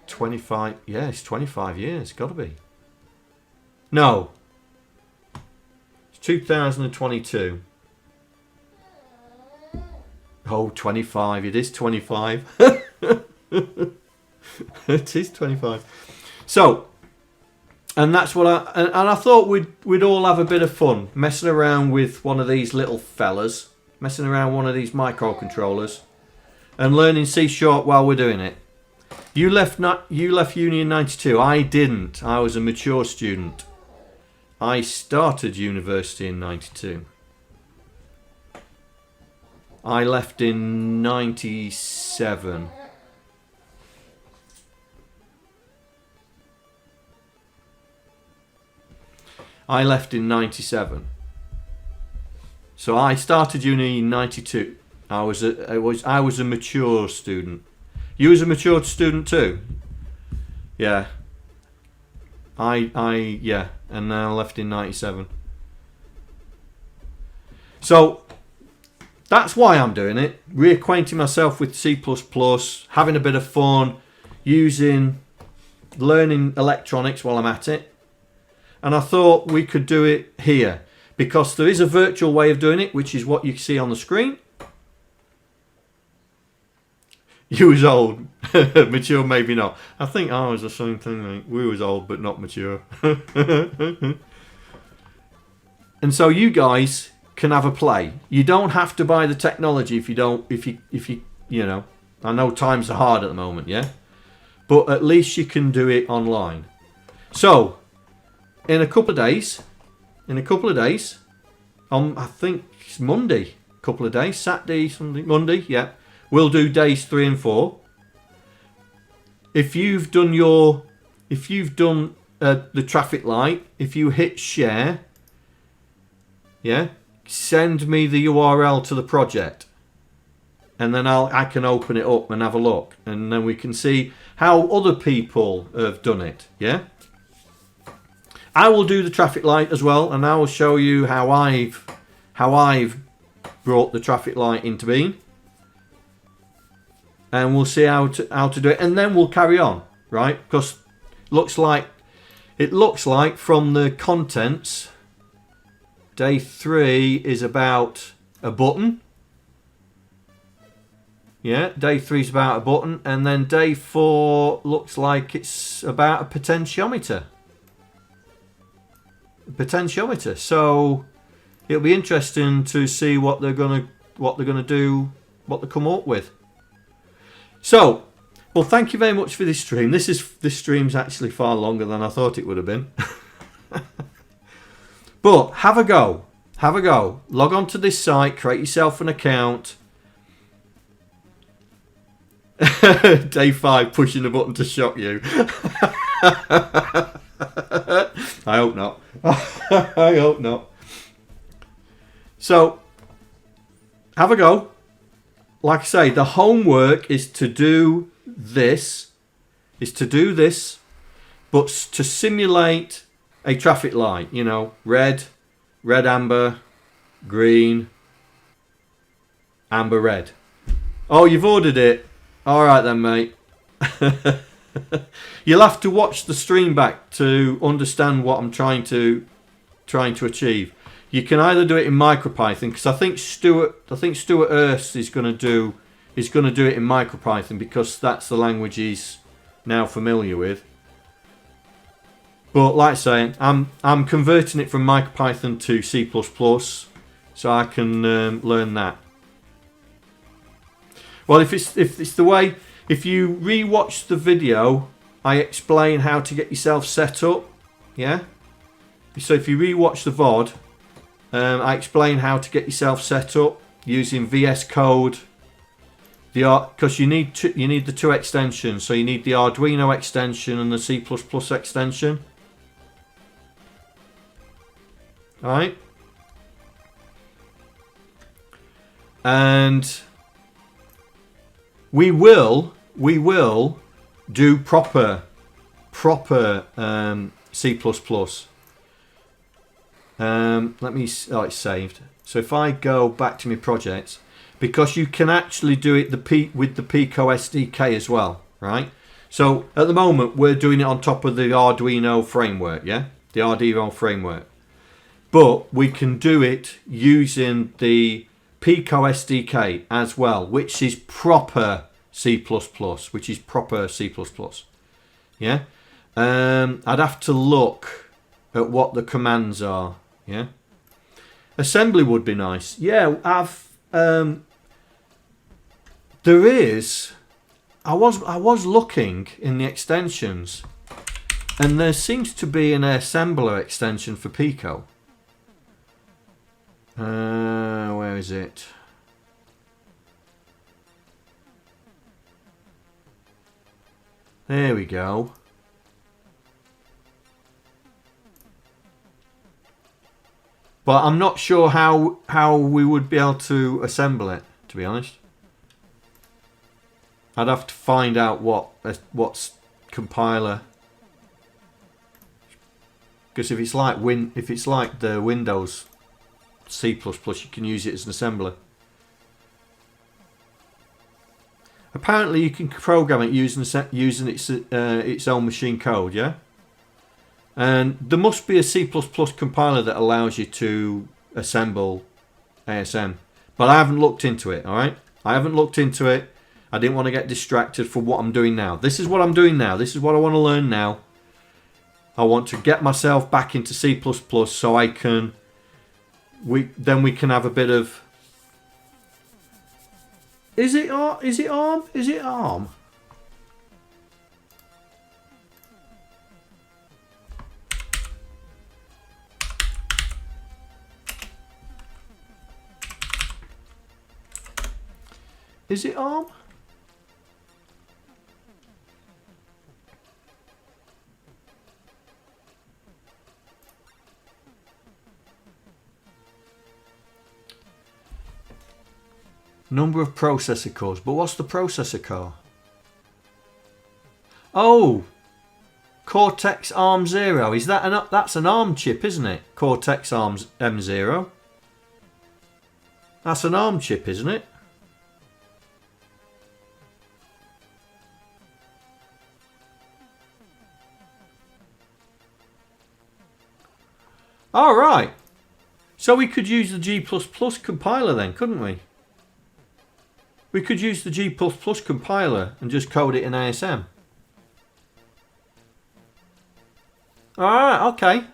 25, yeah, it's 25 years, gotta be. No. It's 2022. Oh, 25, it is 25. It is 25. So, and that's what I thought we'd all have a bit of fun messing around with one of these little fellas, messing around one of these microcontrollers, and learning C# while we're doing it. You left uni in 92. I didn't. I was a mature student. I started university in 92. I left in 97. I left in 97. So I started uni in 92. I was a mature student. You was a mature student too? Yeah. Yeah, and then I left in 97. So that's why I'm doing it. Reacquainting myself with C++, having a bit of fun, learning electronics while I'm at it. And I thought we could do it here because there is a virtual way of doing it, which is what you see on the screen. You was old. Mature maybe not. I think I was the same thing. Like, we was old but not mature. And so you guys can have a play. You don't have to buy the technology if you know. I know times are hard at the moment, yeah? But at least you can do it online. So, in a couple of days, I think it's Monday, couple of days, Saturday, Sunday, Monday, yeah. We'll do days 3 and 4. If you've done the traffic light, if you hit share, yeah, send me the URL to the project, and then I can open it up and have a look, and then we can see how other people have done it. Yeah, I will do the traffic light as well, and I will show you how I've brought the traffic light into being. And we'll see how to do it, and then we'll carry on, right? Because it looks like from the contents, day 3 is about a button. Yeah, day 3 is about a button, and then day 4 looks like it's about a potentiometer. So it'll be interesting to see what they're gonna do, what they come up with. So, well, thank you very much for this stream. This stream's actually far longer than I thought it would have been. But have a go. Log on to this site, create yourself an account. Day 5, pushing the button to shock you. I hope not. I hope not. So, have a go. Like I say, the homework is to do this, but to simulate a traffic light. You know, red, amber, green, amber, red. Oh, you've ordered it. All right then, mate. You'll have to watch the stream back to understand what I'm trying to achieve. You can either do it in MicroPython, because I think Stuart Hurst is going to do it in MicroPython because that's the language he's now familiar with. But like I say, I'm converting it from MicroPython to C++, so I can learn that. Well, if it's the way, if you re-watch the video, I explain how to get yourself set up. Yeah. So if you re-watch the VOD, I explain how to get yourself set up using VS Code. Because you need the two extensions. So you need the Arduino extension and the C++ extension. All right. And we will do proper C++. Let me. Oh, it's saved. So if I go back to my projects, because you can actually do it with the Pico SDK as well, right? So at the moment we're doing it on top of the Arduino framework, yeah, the Arduino framework. But we can do it using the Pico SDK as well, which is proper C++, which is proper C++. Yeah. I'd have to look at what the commands are. Yeah. Assembly would be nice. Yeah, there is. I was looking in the extensions, and there seems to be an assembler extension for Pico. Where is it? There we go. But I'm not sure how we would be able to assemble it, to be honest. I'd have to find out what's compiler. Because if it's like the Windows C++, you can use it as an assembler. Apparently, you can program it using its own machine code. Yeah. And there must be a C++ compiler that allows you to assemble ASM. But I haven't looked into it, alright? I haven't looked into it. I didn't want to get distracted from what I'm doing now. This is what I'm doing now. This is what I want to learn now. I want to get myself back into C++ so I can... Then we can have a bit of... Is it ARM? Is it ARM? Is it ARM? Is it ARM? Number of processor cores. But what's the processor core? Oh! Cortex ARM0. Is that that's an ARM chip, isn't it? Cortex ARM M0. That's an ARM chip, isn't it? All right. So we could use the G++ compiler then, couldn't we? We could use the G++ compiler and just code it in ASM. All right, okay.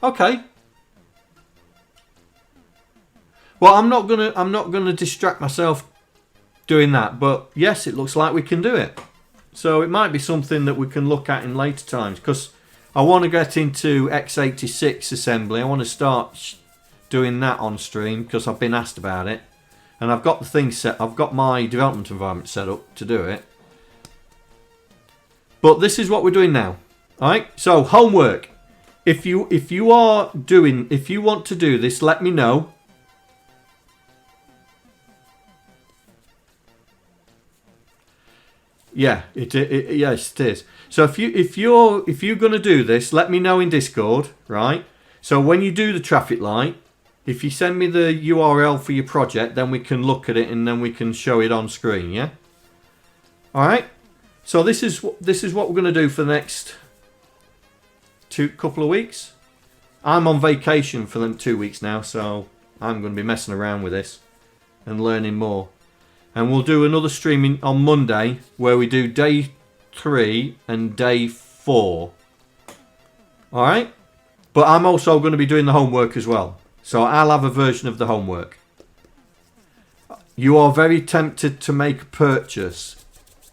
Okay. Well, I'm not gonna distract myself doing that, but yes, it looks like we can do it. So it might be something that we can look at in later times, because I want to get into x86 assembly. I want to start doing that on stream because I've been asked about it, and I've got the thing set. I've got my development environment set up to do it. But this is what we're doing now. All right. So homework. If you want to do this, let me know. Yeah, yes, it is. So if you're gonna do this, let me know in Discord, right? So when you do the traffic light, if you send me the URL for your project, then we can look at it and then we can show it on screen. Yeah. All right. So this is what we're gonna do for the next couple of weeks. I'm on vacation for them 2 weeks now, so I'm gonna be messing around with this and learning more. And we'll do another streaming on Monday where we do day 3 and day 4. Alright? But I'm also going to be doing the homework as well. So I'll have a version of the homework. You are very tempted to make a purchase.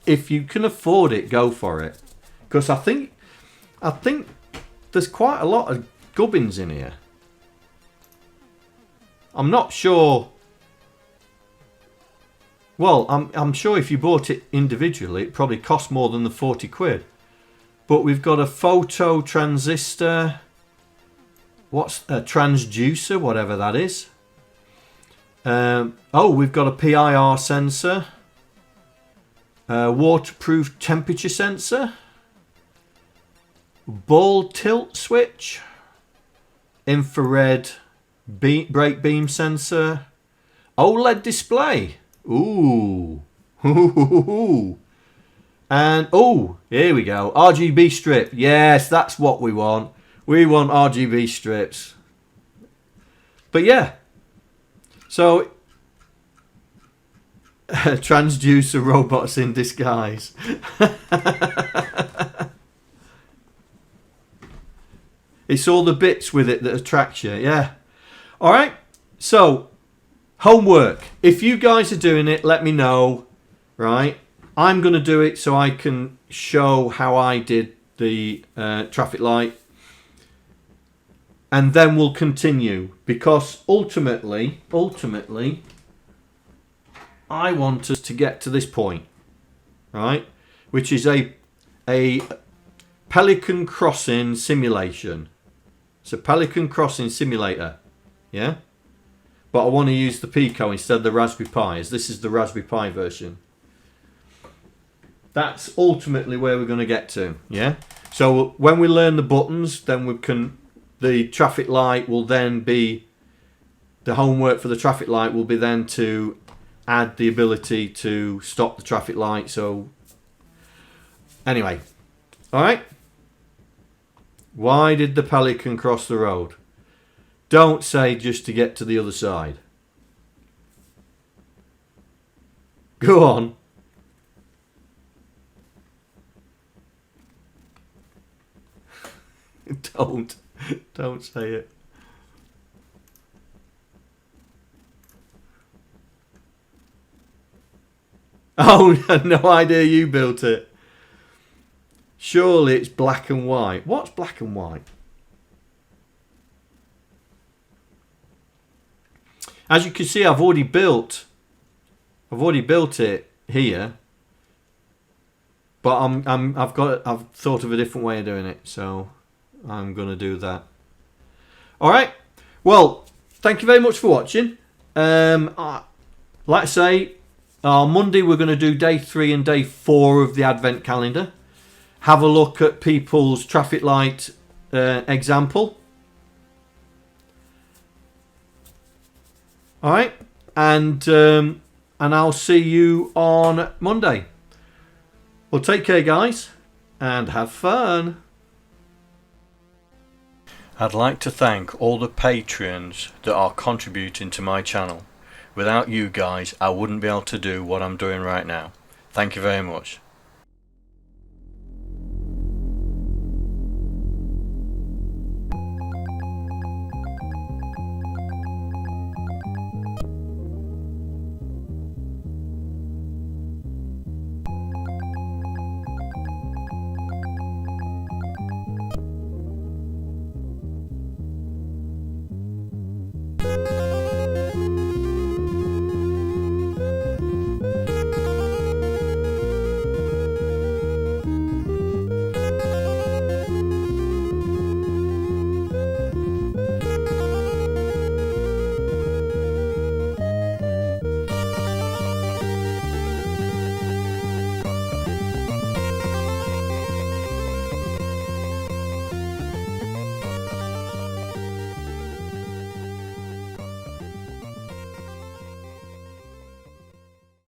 If you can afford it, go for it. Because I think there's quite a lot of gubbins in here. I'm not sure. Well, I'm sure if you bought it individually, it probably cost more than the 40 quid. But we've got a photo transistor. What's a transducer, whatever that is. Oh, we've got a PIR sensor. Waterproof temperature sensor. Ball tilt switch. Infrared brake beam sensor. OLED display. Ooh. And, oh, here we go. RGB strip. Yes, that's what we want. We want RGB strips. But yeah. So, transducer robots in disguise. It's all the bits with it that attract you. Yeah. All right. So, homework. If you guys are doing it, let me know. Right. I'm going to do it so I can show how I did the traffic light. And then we'll continue. Because ultimately, I want us to get to this point. Right. Which is a Pelican Crossing simulation. It's a Pelican Crossing simulator. Yeah. But I want to use the Pico instead of the Raspberry Pi, as this is the Raspberry Pi version. That's ultimately where we're going to get to, yeah? So when we learn the buttons, then the traffic light will then be, the homework for the traffic light will be then to add the ability to stop the traffic light. So anyway, all right? Why did the Pelican cross the road? Don't say just to get to the other side. Go on. Don't say it. Oh, no idea you built it. Surely it's black and white. What's black and white? As you can see, I've already built it here. But I've thought of a different way of doing it, so I'm going to do that. All right. Well, thank you very much for watching. Like I say, on Monday we're going to do day 3 and day 4 of the Advent calendar. Have a look at people's traffic light example. All right, and I'll see you on Monday. Well, take care, guys, and have fun. I'd like to thank all the patrons that are contributing to my channel. Without you guys, I wouldn't be able to do what I'm doing right now. Thank you very much.